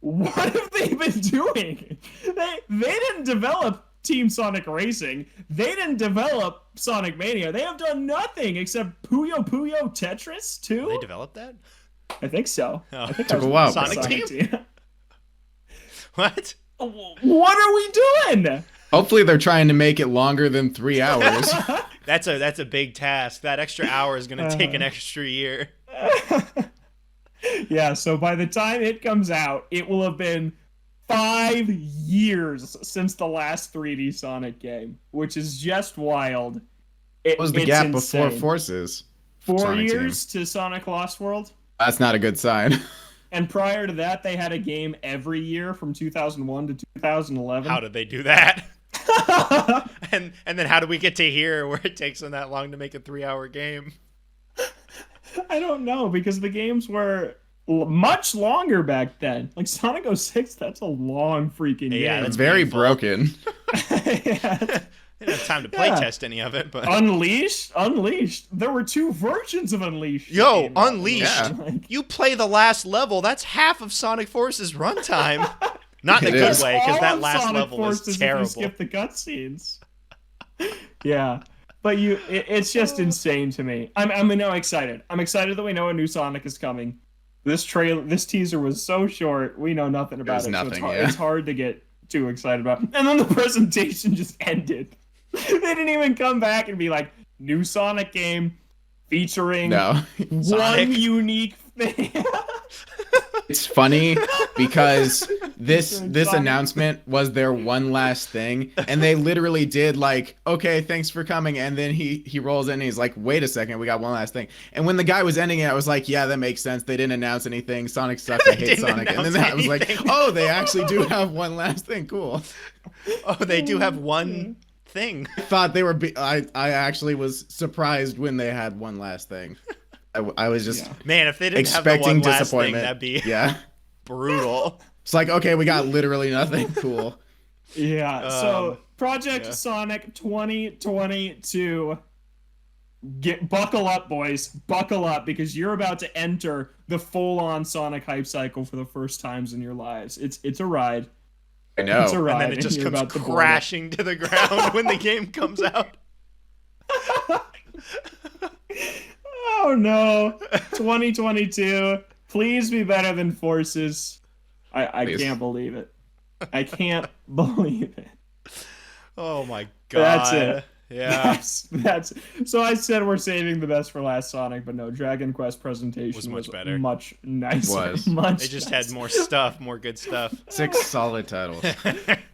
S1: what have they been doing? They didn't develop Team Sonic Racing. They didn't develop Sonic Mania. They have done nothing except Puyo Puyo Tetris 2?
S3: They developed that?
S1: I think so.
S3: Oh.
S1: I think
S2: Took
S1: that
S2: a
S1: was
S2: while,
S3: Sonic
S2: bro.
S3: Team? What?
S1: What are we doing?
S2: Hopefully they're trying to make it longer than 3 hours.
S3: That's a big task. That extra hour is going to take an extra year.
S1: Yeah, so by the time it comes out, it will have been 5 years since the last 3D Sonic game, which is just wild.
S2: What was the
S1: It's
S2: gap
S1: insane.
S2: before Forces?
S1: 4
S2: Sonic
S1: years to Sonic Lost World?
S2: That's not a good sign.
S1: And prior to that, they had a game every year from 2001 to 2011.
S3: How did they do that? And then how do we get to here where it takes them that long to make a 3-hour game?
S1: I don't know, because the games were much longer back then. Like Sonic 06, that's a long freaking game.
S3: Yeah,
S2: It's
S3: that's
S2: very
S3: painful.
S2: broken.
S1: Yeah.
S3: I didn't have time to play test any of it, but
S1: Unleashed. There were 2 versions of Unleashed. that
S3: Yo,
S1: came out.
S3: Unleashed.
S2: Yeah.
S1: Like,
S3: you play the last level, that's half of Sonic Force's runtime. Not in a
S2: It
S3: good
S2: is.
S3: way, because
S1: all
S3: that
S1: of
S3: last
S1: Sonic
S3: level
S1: Forces
S3: is
S1: if
S3: terrible.
S1: You skip the cutscenes. Yeah, but it's just insane to me. I'm now excited. I'm excited that we know a new Sonic is coming. This teaser was so short. We know nothing about
S2: was
S1: it.
S2: nothing,
S1: so it's hard,
S2: yeah.
S1: it's hard to get too excited about. And then the presentation just ended. They didn't even come back and be like, new Sonic game featuring
S2: No.
S1: one
S3: Sonic.
S1: unique thing.
S2: It's funny because this
S1: Sonic.
S2: announcement was their one last thing, and they literally did like, okay, thanks for coming, and then he rolls in and he's like, wait a second, we got one last thing. And when the guy was ending it, I was like, yeah, that makes sense. They didn't announce anything. Sonic sucks. I hate
S3: Didn't
S2: Sonic. And then
S3: announce
S2: I was like,
S3: anything.
S2: oh, they actually do have one last thing. Cool.
S3: Oh, they do have one thing.
S2: I thought they were. I actually was surprised when they had one last thing. I was just
S1: Yeah.
S3: Man, if they didn't have the
S2: expecting
S3: one last thing,
S2: disappointment.
S3: that'd be
S2: Yeah.
S3: brutal.
S2: It's like, okay, we got literally nothing. Cool.
S1: Yeah. So Project
S3: yeah.
S1: Sonic 2022. Buckle up, boys. Buckle up, because you're about to enter the full-on Sonic hype cycle for the first times in your lives. It's a ride.
S2: I know.
S1: It's a ride.
S3: And then it just
S1: you're
S3: comes
S1: about to board it.
S3: crashing to the ground when the game comes out.
S1: Oh no. 2022. Please be better than Forces. I
S2: Please.
S1: can't believe it. I can't believe it.
S3: Oh my god.
S1: That's it.
S3: Yeah.
S1: That's so I said we're saving the best for last Sonic, but no, Dragon Quest presentation
S3: Was much better.
S1: much nicer.
S2: Was.
S1: Much
S3: They just
S1: nicer.
S3: had more stuff, more good stuff.
S2: 6 solid titles.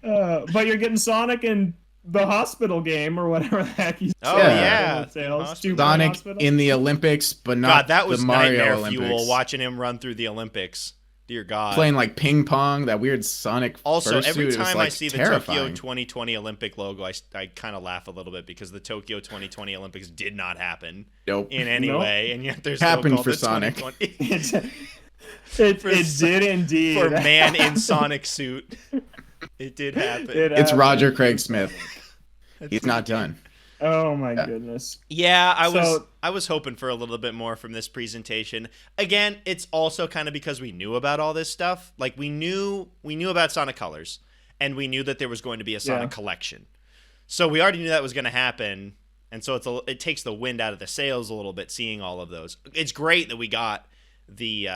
S1: But you're getting Sonic in the hospital game or whatever the heck you
S3: Oh,
S1: said.
S3: yeah.
S1: Tales.
S3: Hospital.
S2: Sonic
S1: Hospital.
S2: in the Olympics, but not
S3: God, that was
S2: the Mario
S3: nightmare
S2: Olympics.
S3: fuel watching him run through the Olympics. Dear God.
S2: Playing like ping pong, that weird Sonic.
S3: Also,
S2: fursuit,
S3: every
S2: it was,
S3: time
S2: like,
S3: I see the
S2: terrifying.
S3: Tokyo 2020 Olympic logo, I kind of laugh a little bit because the Tokyo 2020 Olympics did not happen
S2: Nope.
S3: in any
S1: Nope.
S3: way, and yet there's
S2: Happened
S3: still called
S2: for
S3: the
S2: Sonic.
S3: 2020
S1: It did indeed.
S3: for man in Sonic suit. It did happen.
S1: It
S2: It's
S1: happened.
S2: Roger Craig Smith. He's not done.
S1: Oh my goodness.
S3: Yeah,
S1: So-
S3: I was hoping for a little bit more from this presentation. Again, it's also kind of because we knew about all this stuff. Like we knew about Sonic Colors, and we knew that there was going to be a Sonic collection. So we already knew that was going to happen, and so it takes the wind out of the sails a little bit seeing all of those. It's great that we got the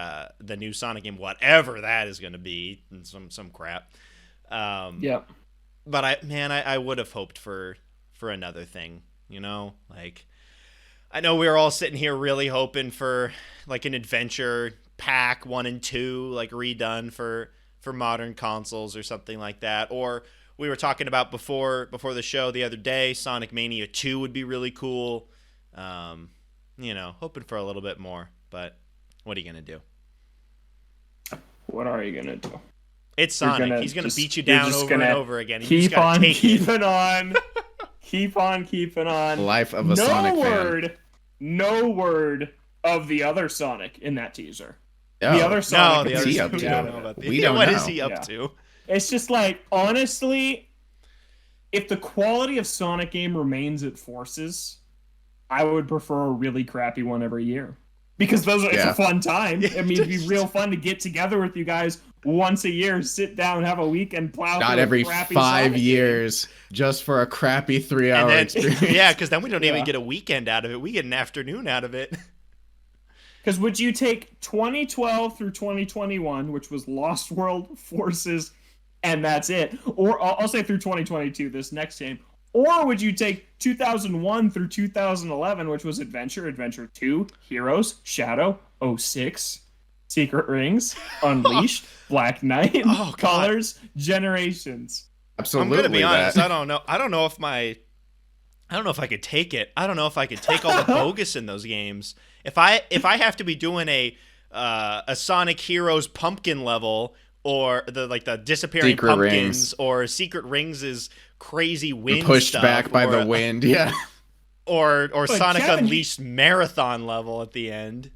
S3: new Sonic game, whatever that is going to be, and some crap.
S1: Yep.
S3: But I would have hoped for another thing, you know? Like, I know we were all sitting here really hoping for like an adventure pack 1 and 2, like redone for modern consoles or something like that. Or we were talking about before the show the other day, Sonic Mania 2 would be really cool. You know, hoping for a little bit more, but what are you gonna do?
S1: What are you gonna do?
S3: It's
S1: You're
S3: Sonic.
S1: gonna
S3: He's gonna
S1: just-
S3: beat you
S1: you're
S3: down
S1: just
S3: over and
S1: gonna
S3: over again. You just
S1: Keep
S3: gotta
S1: on
S3: take it.
S1: keeping on. Keep on keeping on.
S2: Life of a Sonic fan.
S1: No word of the other Sonic in that teaser.
S2: Oh.
S1: The other
S3: No,
S1: Sonic.
S3: the
S2: What's
S3: other
S2: he up
S3: we
S2: to?
S3: don't know about the.
S2: We don't
S3: What
S2: know.
S3: is he up
S1: Yeah.
S3: to?
S1: It's just like, honestly, if the quality of Sonic game remains at Forces, I would prefer a really crappy one every year. Because it's
S2: Yeah.
S1: a fun time. I mean, it'd be real fun to get together with you guys once a year, sit down, have a weekend, plow
S2: Not
S1: through
S2: every
S1: a crappy
S2: 5
S1: Sonic game.
S2: years just for a crappy 3-hour
S3: And then,
S2: experience.
S3: yeah, because then we don't even
S1: Yeah.
S3: get a weekend out of it. We get an afternoon out of it.
S1: Because would you take 2012 through 2021, which was Lost World, Forces, and that's it? Or I'll say through 2022, this next game. Or would you take 2001 through 2011, which was Adventure, Adventure 2, Heroes, Shadow, 06, Secret Rings, Unleashed, Black Knight,
S3: Oh, God.
S1: Colors, Generations.
S2: Absolutely.
S3: I'm gonna be honest.
S2: that.
S3: I don't know. I don't know if I could take it. I don't know if I could take all the bogus in those games. If I have to be doing a Sonic Heroes pumpkin level, or the disappearing
S2: Secret
S3: pumpkins,
S2: Rings.
S3: or Secret Rings is crazy wind
S2: Pushed
S3: stuff,
S2: back by
S3: or,
S2: the wind. Yeah.
S3: or Sonic
S1: Kevin,
S3: Unleashed marathon level at the end.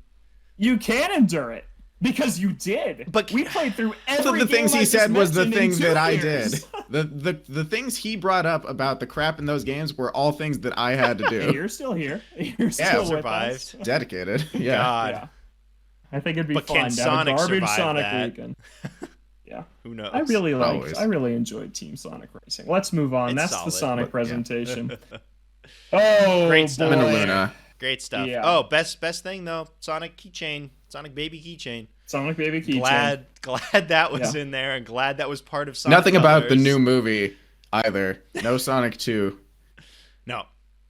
S1: You can endure it. Because you did.
S3: But-
S1: we played through every
S2: So the
S1: game
S2: things
S1: I
S2: he
S1: just
S2: said was the
S1: mentioned in
S2: things
S1: 2
S2: that I
S1: years.
S2: did. The things he brought up about the crap in those games were all things that I had to
S1: Hey,
S2: do.
S1: you're still here. You're still with
S3: survived.
S1: us.
S2: Dedicated. Yeah.
S3: God,
S1: Yeah. I think it'd be
S3: But
S1: fun
S3: can
S1: to have
S3: Sonic
S1: a garbage
S3: survive
S1: Sonic
S3: that?
S1: weekend. Yeah.
S3: who knows?
S1: I
S2: Always.
S1: really enjoyed Team Sonic Racing. Let's move on.
S3: It's
S1: That's
S3: solid,
S1: the Sonic
S2: but- yeah.
S1: presentation. Oh,
S3: Great stuff.
S1: boy.
S2: Luna.
S3: Great stuff.
S1: Yeah.
S3: Oh, best thing though, Sonic keychain, Sonic baby keychain.
S1: Sonic Baby Keychain.
S3: Glad that was
S1: Yeah.
S3: in there, and glad that was part of Sonic
S2: Nothing about the
S3: Colors.
S2: new movie either. No Sonic 2.
S3: No.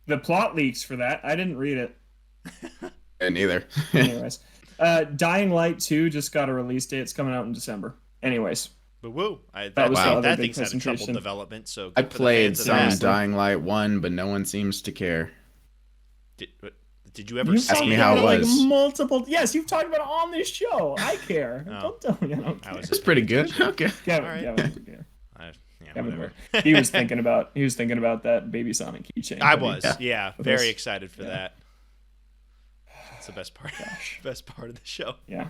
S1: The plot leaks for that. I didn't read it.
S2: And neither.
S1: Anyways. Dying Light 2 just got a release date. It's coming out in December. Anyways.
S3: But woo.
S1: That was
S2: the other
S1: big
S3: thing's had a troubled
S1: presentation.
S3: development, so
S2: I
S3: good for the
S2: played
S3: fans of
S2: some
S3: that.
S2: Dying Light 1, but no one seems to care.
S3: Did you ever
S1: You've
S3: see
S2: Ask me
S3: it?
S2: how it
S1: talked about
S2: was.
S1: multiple. Yes, you've talked about it on this show. I care.
S3: Oh.
S1: Don't tell me I don't care.
S3: I was
S2: It's pretty good. Okay.
S1: Kevin,
S3: All right.
S1: Kevin,
S3: Yeah,
S1: Kevin,
S3: whatever.
S1: he was thinking about that Baby Sonic keychain.
S3: I
S1: but he-
S3: was, yeah,
S1: But
S3: very
S1: this-
S3: excited for that. That's the best part. Best part of the show.
S1: Yeah.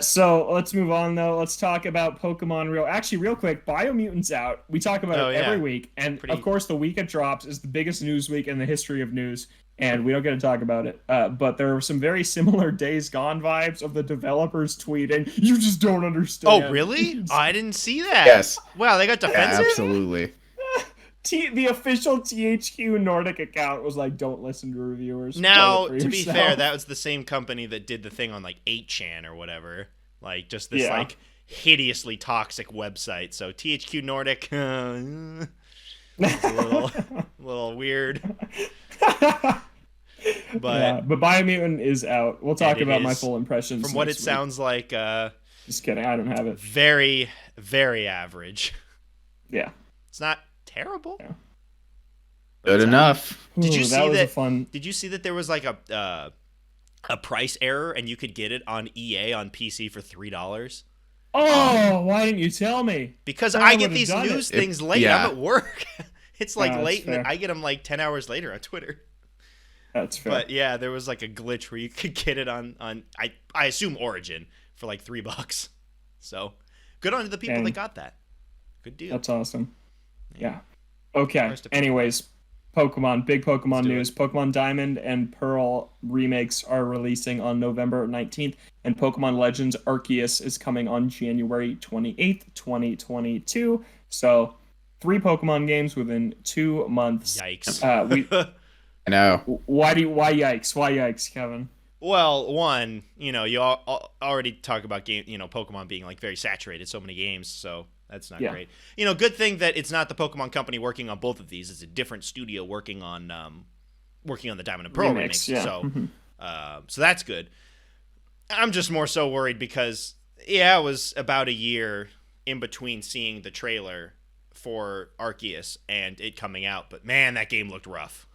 S1: So let's move on though. Let's talk about Pokemon real quick. Biomutan's out. We talk about
S3: Oh,
S1: it
S3: yeah.
S1: every week, and
S3: Pretty-
S1: of course, the week it drops is the biggest news week in the history of news, and we don't get to talk about it. But there were some very similar Days Gone vibes of the developers tweeting, "You just don't understand."
S3: Oh, really? I didn't see that.
S2: Yes.
S3: Wow, they got defensive.
S2: Absolutely.
S1: The official THQ Nordic account was like, "Don't listen to reviewers."
S3: Now,
S1: Play it for
S3: to be
S1: yourself."
S3: fair, that was the same company that did the thing on like 8chan or whatever. Like just this
S1: Yeah.
S3: like hideously toxic website. So THQ Nordic, It's a little weird. But
S1: yeah, but Biomutant is out. We'll talk
S3: And it
S1: about my
S3: is,
S1: full impressions.
S3: from what it
S1: next week.
S3: sounds like,
S1: Just kidding, I don't have it.
S3: very, very average.
S1: Yeah.
S3: It's not terrible.
S1: Yeah.
S2: Good enough.
S3: Did you
S1: Ooh,
S3: see
S1: that was
S3: that?
S1: a fun.
S3: Did you see that there was like a price error and you could get it on EA on PC for $3?
S1: Oh, why didn't you tell me?
S3: Because
S1: I
S3: I get
S1: would've
S3: these
S1: done
S3: news
S1: it.
S3: things late.
S2: Yeah.
S3: I'm at work. It's like
S1: that's
S3: late,
S1: fair.
S3: and I get them like 10 hours later on Twitter.
S1: That's fair.
S3: But yeah, there was like a glitch where you could get it on I assume Origin for like $3. So good on the people
S1: Dang.
S3: that got that. Good deal.
S1: That's awesome. Yeah. Okay.
S3: First to-
S1: Anyways, Pokemon, big Pokemon
S3: Let's do
S1: news. Pokemon Diamond and Pearl remakes are releasing on November 19th, and Pokemon Legends Arceus is coming on January 28th, 2022. So, 3 Pokemon games within 2 months.
S3: Yikes.
S2: I know.
S1: Why yikes? Why yikes, Kevin?
S3: Well, one, you already talk about Pokemon being like very saturated, so many games, so that's not great. Good thing that it's not the Pokemon company working on both of these. It's a different studio working on the Diamond and Pearl remakes.
S1: Yeah.
S3: So, so that's good. I'm just more so worried because it was about a year in between seeing the trailer for Arceus and it coming out, but man, that game looked rough.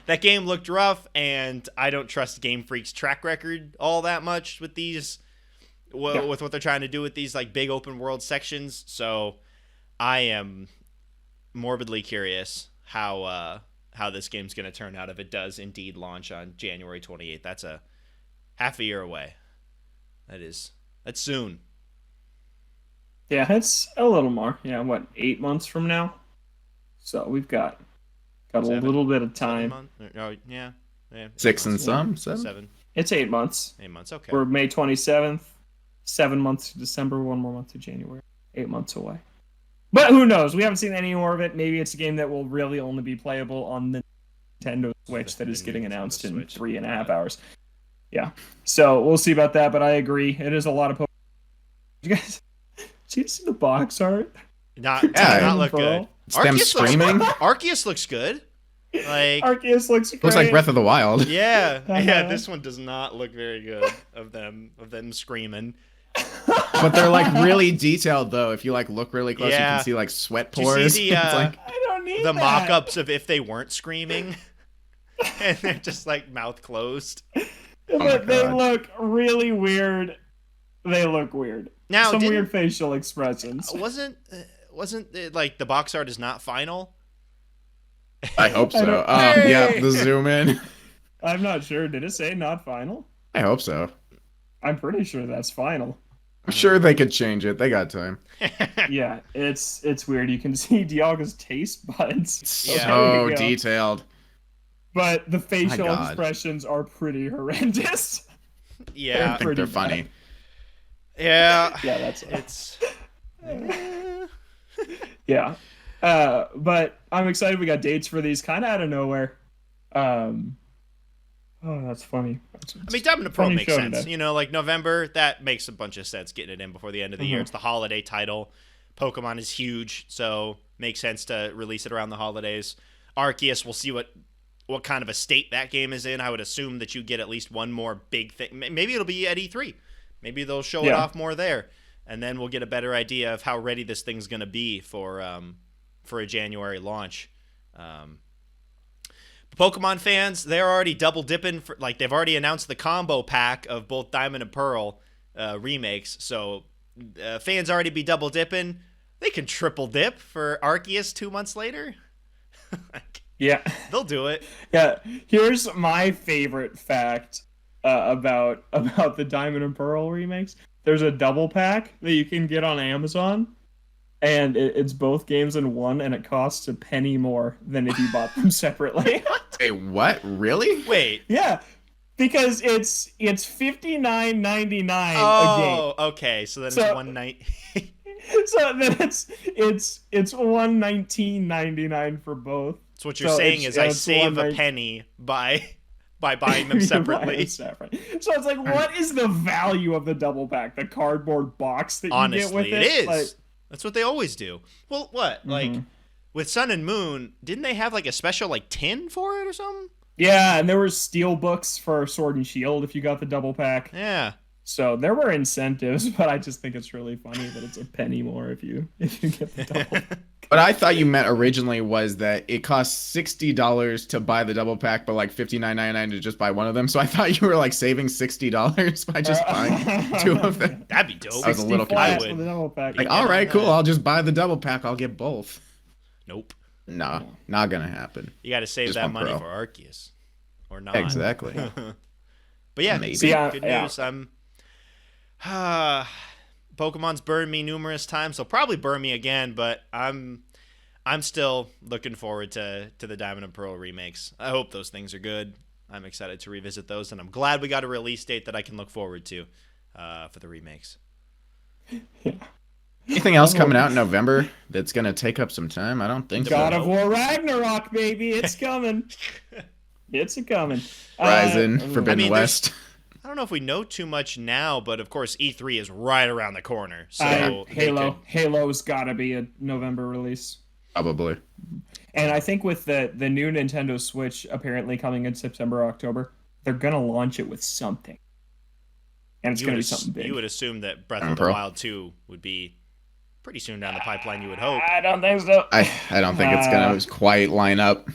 S3: That game looked rough, and I don't trust Game Freak's track record all that much with these, with what they're trying to do with these like big open world sections. So I am morbidly curious how this game's going to turn out if it does indeed launch on January 28th. That's a half a year away. That's soon.
S1: Yeah, it's a little more. Yeah, what, 8 months from now? So we've got a little bit of time.
S3: Oh, yeah.
S2: 6 and some? 7?
S3: 7.
S1: It's 8 months.
S3: 8 months, okay.
S1: We're May 27th. 7 months to December, 1 more month to January. 8 months away. But who knows? We haven't seen any more of it. Maybe it's a game that will really only be playable on the Nintendo Switch that is getting announced in 3.5 hours. Yeah. So we'll see about that, but I agree. It is a lot of Pokemon. You guys, did you see the box art?
S3: Not look good.
S2: It's them screaming.
S3: Arceus looks good. Like
S1: Arceus looks great.
S2: Looks like Breath of the Wild.
S3: Yeah. Yeah, this one does not look very good of them screaming.
S2: But they're like really detailed though. If you like look really close,
S3: Yeah.
S2: you can see like sweat
S3: Do you
S2: pores.
S3: see the,
S2: It's like,
S1: I don't need
S3: the
S1: that.
S3: mock-ups of if they weren't screaming and they're just like mouth closed.
S1: But they
S2: God.
S1: look really weird. They look weird.
S3: Now,
S1: Some weird facial expressions.
S3: wasn't it like the box art is not final?
S2: I hope
S1: I
S2: so.
S1: don't-
S2: Yeah, the zoom in.
S1: I'm not sure. Did it say not final?
S2: I hope so.
S1: I'm pretty sure that's final.
S2: I'm sure they could change it. They got time.
S1: Yeah, it's weird. You can see Dialga's taste buds.
S2: It's
S3: Yeah.
S1: There
S2: so
S1: you go.
S2: detailed.
S1: But the facial
S2: God.
S1: expressions are pretty horrendous.
S3: Yeah.
S2: I think
S1: Pretty
S2: they're
S1: bad.
S2: funny.
S3: Yeah.
S1: Yeah, that's
S3: It's
S1: yeah. But I'm excited we got dates for these kind of out of nowhere. Oh, that's funny.
S3: I mean, Diamond and Pearl
S1: Funny
S3: makes
S1: show
S3: sense.
S1: today.
S3: Like November, that makes a bunch of sense getting it in before the end of the year.
S1: Mhm.
S3: It's the holiday title. Pokemon is huge, so makes sense to release it around the holidays. Arceus, we'll see what kind of a state that game is in. I would assume that you get at least one more big thing. Maybe it'll be at E3. Maybe they'll show it
S1: Yeah.
S3: off more there, and then we'll get a better idea of how ready this thing's going to be for a January launch. Pokemon fans, they're already double dipping for they've already announced the combo pack of both Diamond and Pearl remakes. So fans already be double dipping. They can triple dip for Arceus 2 months later.
S1: Yeah.
S3: They'll do it.
S1: Yeah. Here's my favorite fact about the Diamond and Pearl remakes. There's a double pack that you can get on Amazon, and it's both games in one, and it costs a penny more than if you bought them separately.
S2: Wait, what? Really?
S3: Wait.
S1: Yeah, because it's $59.99 a game.
S3: Oh, okay. So then
S1: So-
S3: it's one night.
S1: So then it's $119.99 for both.
S3: So what you're
S1: So
S3: saying
S1: it's-
S3: is I
S1: it's
S3: save a
S1: $1.19.
S3: penny by buying them
S1: You buy
S3: separately.
S1: them separate. So it's like, what is the value of the double pack? The cardboard box that you
S3: Honestly,
S1: get with it?
S3: it is.
S1: Like,
S3: That's what they always do. Well, what? Like, with Sun and Moon, didn't they have like a special like tin for it or something?
S1: Yeah, and there were steel books for Sword and Shield if you got the double pack.
S3: Yeah.
S1: So there were incentives, but I just think it's really funny that it's a penny more if you get the double.
S2: What I thought you meant originally was that it costs $60 to buy the double pack, but like $59.99 to just buy one of them. So I thought you were like saving $60 by just buying two of them.
S3: That'd be dope.
S2: I was a little
S1: flat
S3: confused.
S1: for the double pack.
S2: Like, all right, cool. I'll just buy the double pack. I'll get both.
S3: Nope.
S2: Nah, not gonna happen.
S3: You got to save
S2: Just
S3: that
S2: one
S3: money
S2: Pro.
S3: for Arceus, or not.
S2: Exactly.
S3: But yeah,
S2: Maybe.
S3: see,
S1: Yeah,
S3: good
S1: yeah.
S3: news. Pokemon's burned me numerous times. They'll probably burn me again, but I'm still looking forward to the Diamond and Pearl remakes. I hope those things are good. I'm excited to revisit those, and I'm glad we got a release date that I can look forward to for the remakes.
S2: Anything else coming out in November that's gonna take up some time? I don't think
S1: God
S2: so.
S1: of War Ragnarok, baby, it's coming. It's a coming.
S2: Horizon, Forbidden
S3: I mean,
S2: West.
S3: I don't know if we know too much now, but of course E3 is right around the corner. So they
S1: Halo.
S3: could-
S1: Halo's got to be a November release.
S2: Probably.
S1: And I think with the new Nintendo Switch apparently coming in September, October, they're gonna launch it with something, and it's
S3: you
S1: gonna
S3: would
S1: be something big.
S3: You would assume that Breath of
S2: Diamond
S3: the
S2: Pearl.
S3: Wild 2 would be pretty soon down the pipeline. You would hope.
S1: I don't think so.
S2: I don't think it's gonna quite line up.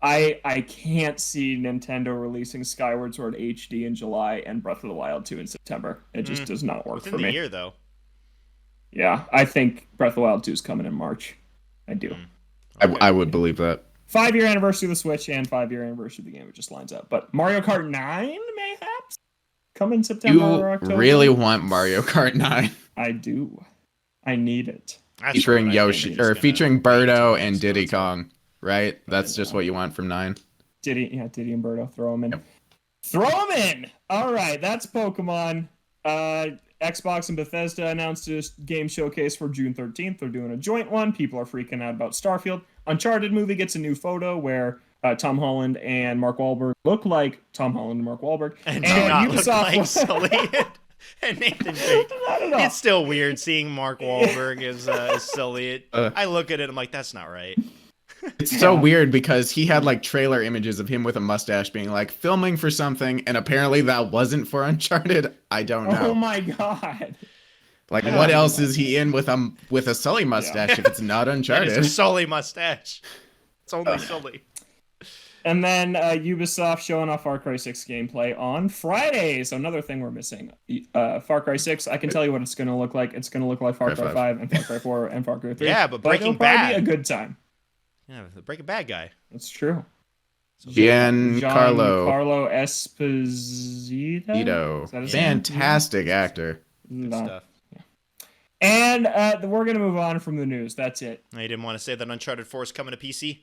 S1: I can't see Nintendo releasing Skyward Sword HD in July and Breath of the Wild 2 in September. It just does not work
S3: Within
S1: for
S3: the
S1: me.
S3: year, though.
S1: Yeah, I think Breath of the Wild 2 is coming in March. I do.
S2: I would believe that.
S1: 5-year anniversary of the Switch and 5-year anniversary of the game. It just lines up. But Mario Kart 9, mayhaps? Come in September
S2: You
S1: or October?
S2: really want Mario Kart 9
S1: I do. I need it.
S3: That's
S2: featuring
S3: what I think
S2: Yoshi
S3: they're just
S2: or
S3: gonna
S2: featuring
S3: wait till
S2: Birdo
S3: next
S2: and Diddy
S3: console.
S2: Kong, right? That's just what you want from 9.
S1: Diddy and Birdo, throw them in.
S2: Yep.
S1: Throw them in! All right, that's Pokemon. Xbox and Bethesda announced a game showcase for June 13th. They're doing a joint one. People are freaking out about Starfield. Uncharted movie gets a new photo where Tom Holland and Mark Wahlberg look like Tom Holland and Mark Wahlberg.
S3: And do not look
S1: Ubisoft-
S3: like Sully and Nathan Drake.
S1: Not at all.
S3: It's still weird seeing Mark Wahlberg as Sully.
S2: Uh.
S3: I look at it, I'm like, that's not right.
S2: It's so weird because he had like trailer images of him with a mustache being like filming for something, and apparently that wasn't for Uncharted. I don't know.
S1: Oh my god.
S2: Like,
S1: Yeah.
S2: what else is he in with a Sully mustache if it's not
S3: That is
S2: Uncharted?
S3: a Sully mustache. It's only Sully.
S1: And then Ubisoft showing off Far Cry 6 gameplay on Friday. So another thing we're missing. Far Cry 6, I can tell you what it's going to look like. It's going to look like Far Cry 5 and Far Cry 4 and Far Cry 3.
S3: Yeah, but Breaking
S1: it'll probably
S3: Bad.
S1: be a good time.
S3: Yeah, the Breaking Bad guy.
S1: That's true.
S2: Giancarlo
S1: Carlo Esposito.
S2: Ito.
S1: Is that his name?
S2: Fantastic actor.
S3: Good
S1: No.
S3: stuff.
S1: And we're going to move on from the news. That's it.
S3: I didn't want to say that Uncharted 4 is coming to PC.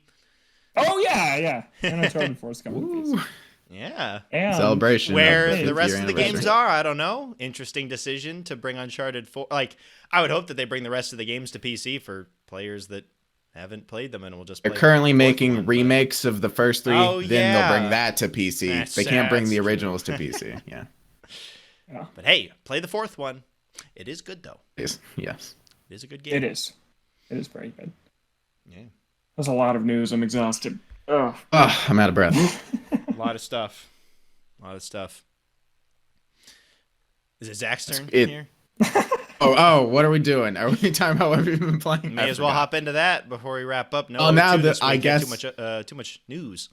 S1: Oh, yeah. And Uncharted 4 is coming.
S2: Ooh,
S1: And
S2: celebration.
S3: Where
S2: of
S3: the
S2: 50th
S3: rest of the games
S2: anniversary.
S3: are, I don't know. Interesting decision to bring Uncharted 4. Like, I would hope that they bring the rest of the games to PC for players that haven't played them and will just play
S2: They're currently
S3: the fourth
S2: making
S3: one, but-
S2: remakes of the first 3.
S3: Oh,
S2: then
S3: yeah.
S2: they'll bring that to PC.
S3: That's
S2: They can't bring the
S3: true.
S2: originals to PC. Yeah.
S3: But hey, play the fourth one. It is good, though.
S2: Yes. Yes.
S3: It is a good game.
S1: It is. It is very good.
S3: Yeah.
S1: There's a lot of news. I'm exhausted. Ugh.
S2: Oh, I'm out of breath.
S3: A lot of stuff. Is it Zach's turn
S2: It-
S3: here?
S2: Oh, what are we doing? Are we talking about what we've been playing?
S3: May
S2: I
S3: as well
S2: forgot.
S3: hop into that before we wrap up. No,
S2: Oh, now
S3: too,
S2: that-
S3: this week.
S2: I guess-
S3: too much news.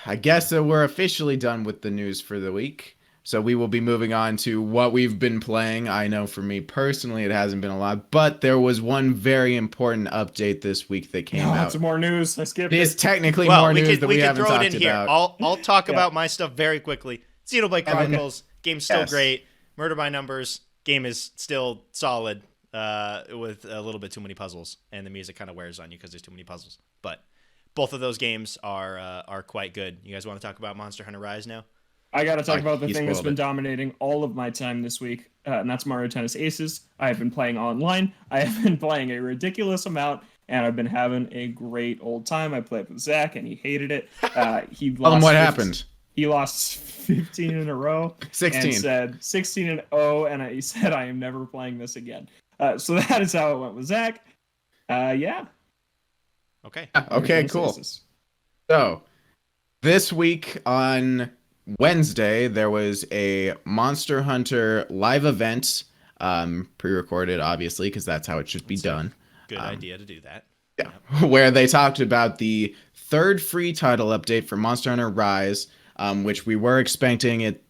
S2: I guess that we're officially done with the news for the week. So we will be moving on to what we've been playing. I know for me personally, it hasn't been a lot, but there was one very important update this week that came out.
S1: Some more news. I skipped
S2: It is
S1: it.
S2: technically
S3: Well,
S2: more
S3: we
S2: news
S3: could
S2: that we haven't
S3: throw it
S2: talked
S3: in here.
S2: about.
S3: I'll talk about my stuff very quickly. Xenoblade
S2: Okay.
S3: Chronicles game's still
S2: Yes.
S3: great. Murder by Numbers game is still solid. With a little bit too many puzzles, and the music kind of wears on you because there's too many puzzles. But both of those games are quite good. You guys want to talk about Monster Hunter Rise now?
S1: I got to talk about the
S2: he
S1: thing that's
S2: spoiled
S1: been
S2: it.
S1: dominating all of my time this week, and that's Mario Tennis Aces. I have been playing online. I have been playing a ridiculous amount, and I've been having a great old time. I played with Zach, and he hated it. He lost.
S2: Tell them what
S1: 15
S2: happened.
S1: He lost 15 in a row.
S2: 16.
S1: And said 16-0, and he said, "I am never playing this again." So that is how it went with Zach. Yeah.
S3: Okay.
S2: Okay,
S1: Everything
S2: cool.
S1: ceases.
S2: So this week on Wednesday, there was a Monster Hunter live event, pre-recorded, obviously, because that's how it should be
S3: It's a
S2: done.
S3: good idea to do that.
S2: Yeah,
S3: Yep.
S2: where they talked about the third free title update for Monster Hunter Rise, which we were expecting it.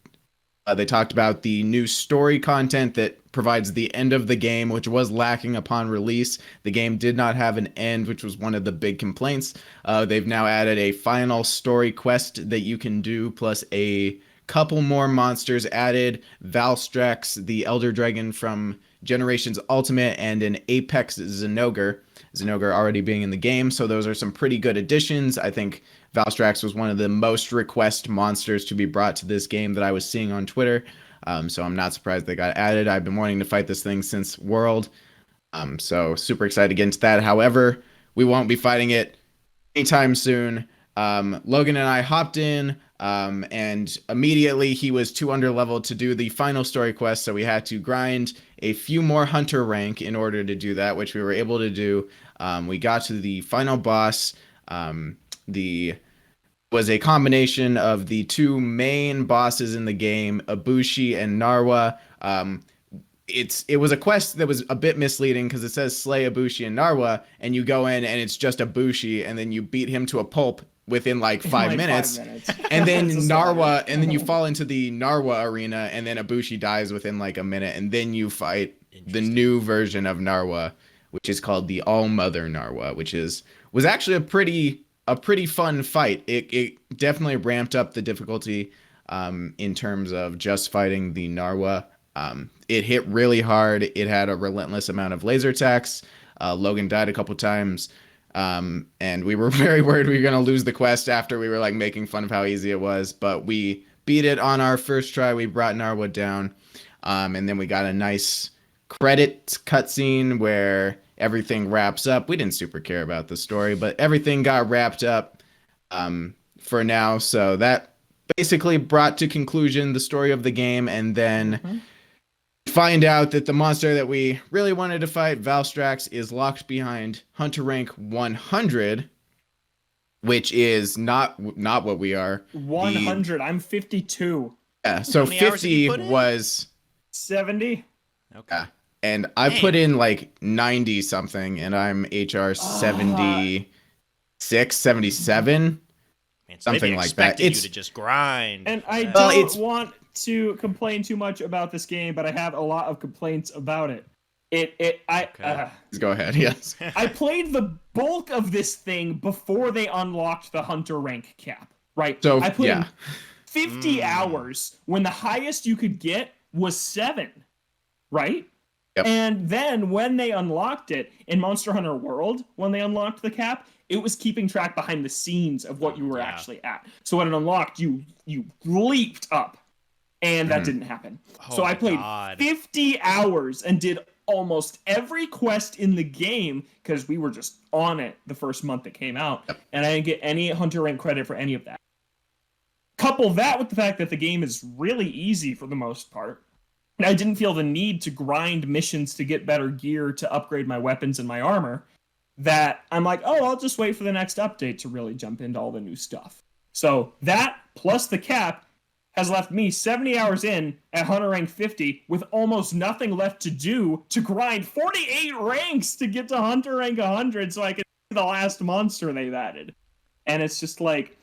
S2: They talked about the new story content that provides the end of the game, which was lacking upon release. The game did not have an end, which was one of the big complaints. They've now added a final story quest that you can do, plus a couple more monsters added. Valstrax, the Elder Dragon from Generations Ultimate, and an Apex Zinogre. Zinogre already being in the game, so those are some pretty good additions. I think Valstrax was one of the most request monsters to be brought to this game that I was seeing on Twitter. So I'm not surprised they got added. I've been wanting to fight this thing since World. So super excited to get into that. However, we won't be fighting it anytime soon. Logan and I hopped in, and immediately he was too underleveled to do the final story quest, so we had to grind a few more hunter rank in order to do that, which we were able to do. We got to the final boss. The was a combination of the two main bosses in the game, Ibushi and Narwa. It was a quest that was a bit misleading because it says slay Ibushi and Narwa, and you go in and it's just Ibushi, and then you beat him to a pulp within like 5 minutes. And then Narwa, and then you fall into the Narwa arena, and then Ibushi dies within like a minute, and then you fight the new version of Narwa, which is called the All Mother Narwa, which was actually a pretty fun fight. It definitely ramped up the difficulty in terms of just fighting the Narwa. It hit really hard. It had a relentless amount of laser attacks. Logan died a couple times. And we were very worried we were going to lose the quest after we were like making fun of how easy it was. But we beat it on our first try. We brought Narwa down. And then we got a nice credit cutscene where everything wraps up. We didn't super care about the story, but everything got wrapped up for now. So that basically brought to conclusion the story of the game, and then find out that the monster that we really wanted to fight, Valstrax, is locked behind Hunter rank 100, which is not what we are.
S1: 100. I'm 52.
S2: Yeah, so 50 was
S1: 70.
S3: Okay.
S2: Yeah. And I put in like 90 something, and I'm HR 76, 77,
S3: Man, so
S2: something like that.
S3: You to just grind.
S1: And I don't want to complain too much about this game, but I have a lot of complaints about it.
S2: Go ahead. Yes.
S1: I played the bulk of this thing before they unlocked the hunter rank cap. Right.
S2: So
S1: I put in 50 hours when the highest you could get was 7. Right.
S2: Yep.
S1: And then when they unlocked it in Monster Hunter World, when they unlocked the cap, it was keeping track behind the scenes of what you were actually at. So when it unlocked, you leaped up, and that didn't happen. So I played 50 hours and did almost every quest in the game because we were just on it the first month it came out, and I didn't get any hunter rank credit for any of that. Couple that with the fact that the game is really easy for the most part. And I didn't feel the need to grind missions to get better gear to upgrade my weapons and my armor, that I'm like, oh, I'll just wait for the next update to really jump into all the new stuff. So that, plus the cap, has left me 70 hours in at Hunter rank 50 with almost nothing left to do to grind 48 ranks to get to Hunter rank 100 so I can see the last monster they've added. And it's just like,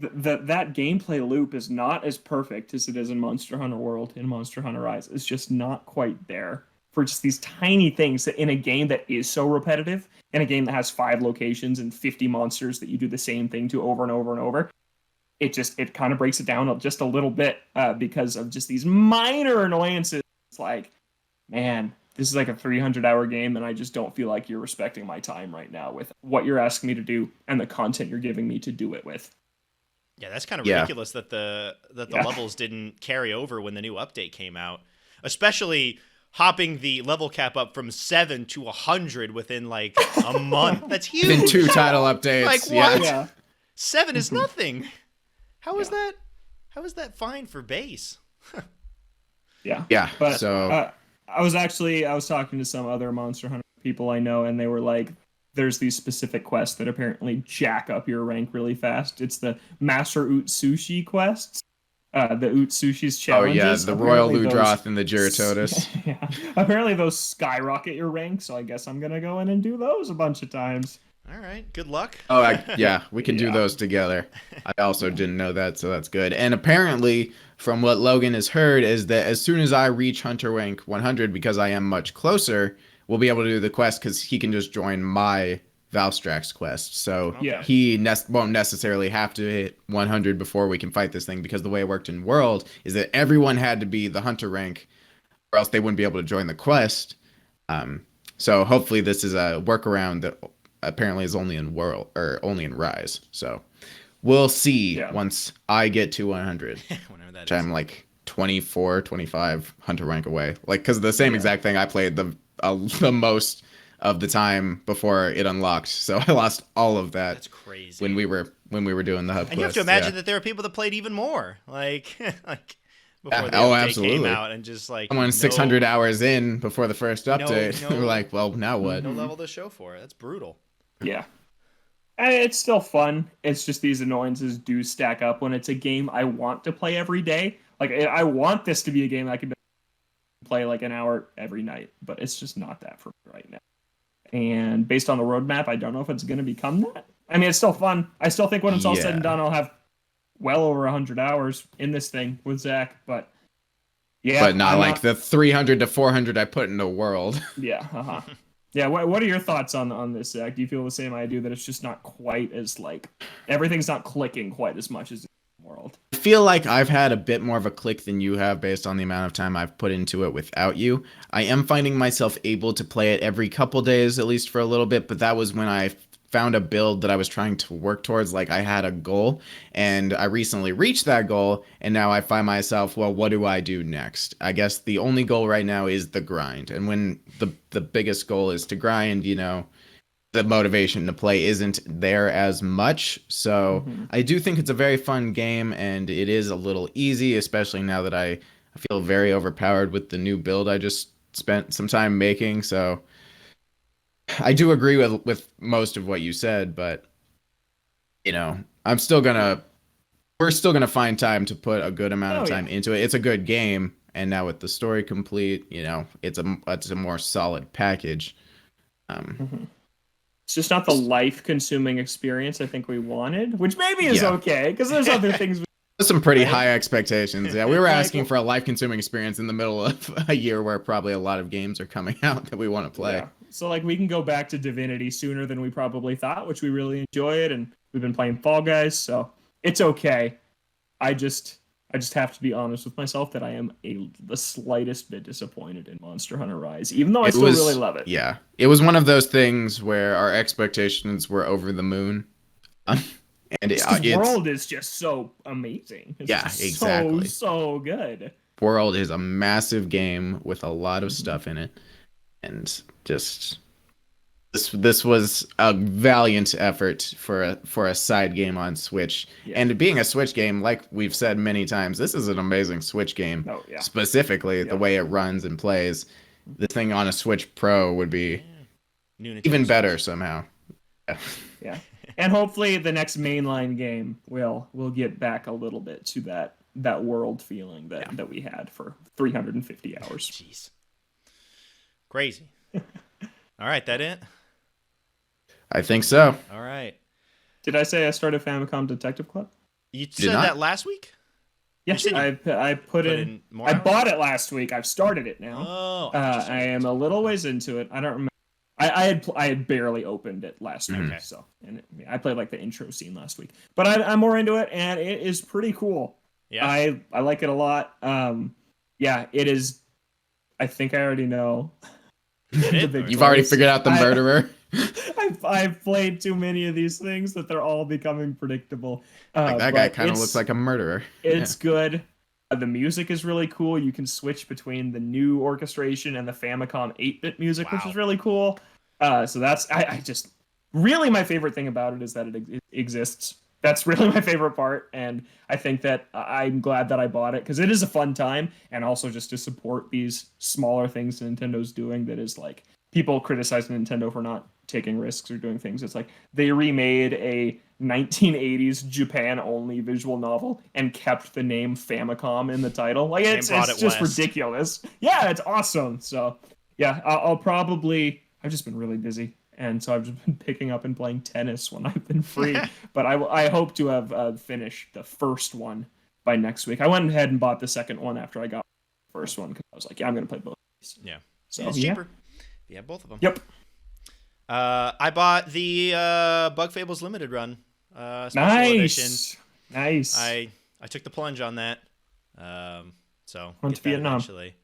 S1: that gameplay loop is not as perfect as it is in Monster Hunter World and Monster Hunter Rise. It's just not quite there for just these tiny things that in a game that is so repetitive, in a game that has 5 locations and 50 monsters that you do the same thing to over and over and over. It kind of breaks it down just a little bit because of just these minor annoyances. It's like, man, this is like a 300-hour game, and I just don't feel like you're respecting my time right now with what you're asking me to do and the content you're giving me to do it with.
S3: Yeah, that's kind of ridiculous that the levels didn't carry over when the new update came out, especially hopping the level cap up from 7 to 100 within like a month. That's huge.
S2: Within 2 title updates.
S3: Like what?
S1: Yeah.
S3: 7 is nothing. How is that? How is that fine for base?
S1: Yeah.
S2: Yeah.
S1: But I was talking to some other Monster Hunter people I know, and they were like, there's these specific quests that apparently jack up your rank really fast. It's the Master Oot Sushi quests. The Oot Sushi's
S2: Oh yeah,
S1: challenges.
S2: the Royal
S1: Apparently
S2: Ludroth and the Giratotus.
S1: Yeah, apparently those skyrocket your rank, so I guess I'm gonna go in and do those a bunch of times.
S3: All right. Good luck.
S2: Oh, yeah, we can do
S1: Yeah.
S2: those together. I also didn't know that, so that's good. And apparently, from what Logan has heard, is that as soon as I reach Hunter rank 100, because I am much closer, we'll be able to do the quest because he can just join my Valstrax quest. So
S1: Yeah.
S2: he won't necessarily have to hit 100 before we can fight this thing, because the way it worked in World is that everyone had to be the Hunter rank, or else they wouldn't be able to join the quest. So hopefully this is a workaround that apparently is only in World or only in Rise. So we'll see once I get to 100.
S3: Whenever that
S2: which
S3: is.
S2: I'm like 24, 25 Hunter rank away. Like, because the same exact thing I played the most of the time before it unlocked. So I lost all of that.
S3: That's crazy.
S2: when we were doing the hub
S3: And you have
S2: quest.
S3: to imagine that there are people that played even more, like before the
S2: oh,
S3: update
S2: absolutely.
S3: came out, and just like
S2: Someone 600 hours in before the first update.
S3: no-
S2: They were like, well, now what?
S3: no level to show for it. That's brutal.
S1: Yeah. And it's still fun. It's just these annoyances do stack up when it's a game I want to play every day. Like, I want this to be a game I can play like an hour every night, but it's just not that for me right now. And based on the roadmap, I don't know if it's going to become that. I mean, it's still fun. I still think when it's all said and done, I'll have well over 100 hours in this thing with Zach, but yeah.
S2: But not like the 300 to 400 I put in the World.
S1: Yeah, Yeah, what are your thoughts on this, Zach? Do you feel the same I do, that it's just not quite as, like, everything's not clicking quite as much as in the World?
S2: I feel like I've had a bit more of a click than you have based on the amount of time I've put into it without you. I am finding myself able to play it every couple days, at least for a little bit, but that was when I found a build that I was trying to work towards. Like, I had a goal, and I recently reached that goal, and now I find myself, well, what do I do next? I guess the only goal right now is the grind, and when the biggest goal is to grind, you know, the motivation to play isn't there as much. So I do think it's a very fun game, and it is a little easy, especially now that I feel very overpowered with the new build I just spent some time making. So I do agree with most of what you said, but you know, we're still gonna find time to put a good amount of time into it. It's a good game, and now with the story complete, you know, it's a more solid package.
S1: It's just not the life-consuming experience I think we wanted, which maybe is okay, because there's other things.
S2: Some pretty high expectations. Yeah, we were asking for a life-consuming experience in the middle of a year where probably a lot of games are coming out that we want to play.
S1: Yeah. So, like, we can go back to Divinity sooner than we probably thought, which we really enjoy it, and we've been playing Fall Guys, so it's okay. I just have to be honest with myself that I am the slightest bit disappointed in Monster Hunter Rise, even though I still really love it.
S2: Yeah, it was one of those things where our expectations were over the moon. And
S1: its World is just so amazing. It's
S2: exactly.
S1: So good.
S2: World is a massive game with a lot of stuff in it, and just this was a valiant effort for a side game on Switch. And being a Switch game, like we've said many times, this is an amazing Switch game. Specifically, the way it runs and plays. The thing on a Switch Pro would be even better somehow.
S1: Yeah. And hopefully the next mainline game will get back a little bit to that World feeling that we had for 350 hours.
S3: Jeez. Crazy. All right, that it?
S2: I think so.
S3: All right.
S1: Did I say I started Famicom Detective Club?
S3: You said that last week?
S1: Yes, I put in more I bought it last week. I've started it now.
S3: Oh.
S1: I am a little ways into it. I don't remember. I had barely opened it last week, so I played like the intro scene last week. But I'm more into it, and it is pretty cool. Yeah, I like it a lot. Yeah, it is. I think I already know.
S2: You've already figured out the murderer.
S1: I've played too many of these things that they're all becoming predictable.
S2: Like that guy kind of looks like a murderer.
S1: It's good. The music is really cool. You can switch between the new orchestration and the Famicom 8-bit music, which is really cool. So that's I just really my favorite thing about it is that it exists. That's really my favorite part, and I think that I'm glad that I bought it because it is a fun time, and also just to support these smaller things Nintendo's doing that is like people criticize Nintendo for not taking risks or doing things. It's like they remade a 1980s Japan only visual novel and kept the name Famicom in the title. Like it's just ridiculous. Yeah, it's awesome. So yeah, I'll probably, I've just been really busy, and so I've just been picking up and playing tennis when I've been free. But I hope to have finished the first one by next week. I went ahead and bought the second one after I got the first one because I was like, yeah, I'm gonna play both of these.
S3: Yeah,
S1: so
S3: it's cheaper. Yeah, both of them.
S1: Yep.
S3: I bought the Bug Fables Limited Run.
S1: Nice.
S3: Edition.
S1: Nice.
S3: I took the plunge on that. So
S1: went to Vietnam
S3: eventually.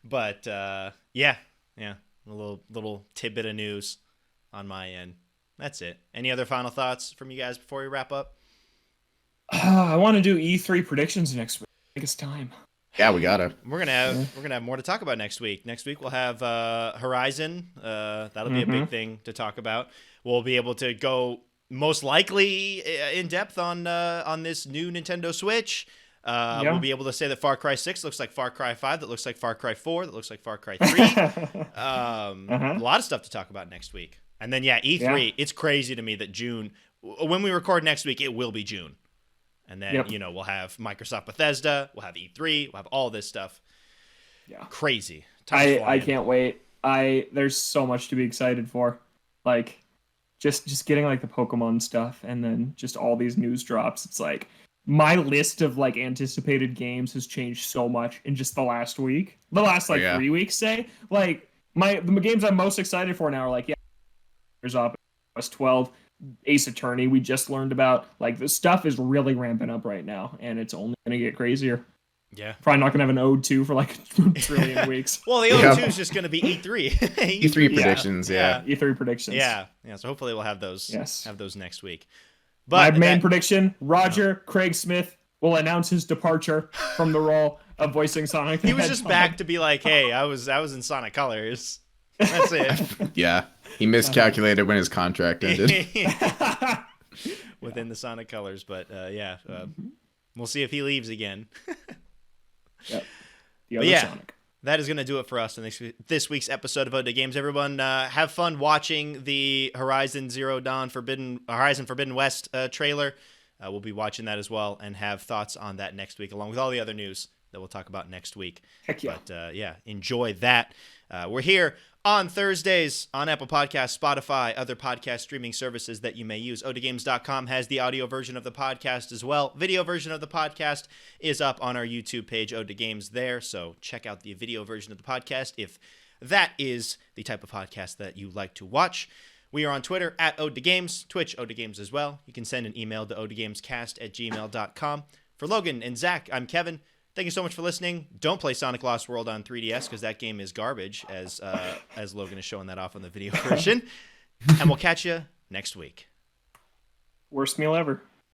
S3: But yeah. A little tidbit of news on my end. That's it. Any other final thoughts from you guys before we wrap up?
S1: I want to do E3 predictions next week. I think it's time.
S2: Yeah, we gotta.
S3: We're gonna have more to talk about next week. Next week we'll have Horizon. That'll be a big thing to talk about. We'll be able to go most likely in depth on this new Nintendo Switch. We'll be able to say that Far Cry 6 looks like Far Cry 5, that looks like Far Cry 4, that looks like Far Cry 3. A lot of stuff to talk about next week. And then E3. It's crazy to me that June. When we record next week, it will be June. And then, we'll have Microsoft Bethesda, we'll have E3, we'll have all this stuff.
S1: Yeah.
S3: Crazy.
S1: I can't wait. There's so much to be excited for. Like, just getting, like, the Pokemon stuff and then just all these news drops. It's like, my list of, like, anticipated games has changed so much in just the last week. The last, 3 weeks, say. Like, the games I'm most excited for now are, like, there's Opus 12. Ace Attorney we just learned about. Like, the stuff is really ramping up right now, and it's only gonna get crazier.
S3: Yeah,
S1: probably not gonna have an Ode 2 for like a trillion weeks.
S3: Well, the Ode 2 is just gonna be E3.
S2: E3 predictions. Yeah.
S1: E3 predictions.
S3: Yeah. So hopefully we'll have those.
S1: Yes.
S3: Have those next week. But
S1: my main prediction: Roger Craig Smith will announce his departure from the role of voicing Sonic.
S3: He was just back to be like, hey, I was in Sonic Colors. That's it.
S2: Yeah. He miscalculated when his contract ended.
S3: Within the Sonic Colors, but we'll see if he leaves again.
S1: Yep.
S3: Sonic. That is going to do it for us in this week's episode of Ode to Games. Everyone, have fun watching the Horizon Forbidden West trailer. We'll be watching that as well and have thoughts on that next week, along with all the other news that we'll talk about next week.
S1: Heck yeah.
S3: But enjoy that. We're here on Thursdays on Apple Podcasts, Spotify, other podcast streaming services that you may use. OdaGames.com has the audio version of the podcast as well. Video version of the podcast is up on our YouTube page, Ode to Games there. So check out the video version of the podcast if that is the type of podcast that you like to watch. We are on Twitter at Ode to Games, Twitch Ode to Games as well. You can send an email to odegamescast@gmail.com. For Logan and Zach, I'm Kevin. Thank you so much for listening. Don't play Sonic Lost World on 3DS because that game is garbage, as Logan is showing that off on the video version. And we'll catch you next week.
S1: Worst meal ever.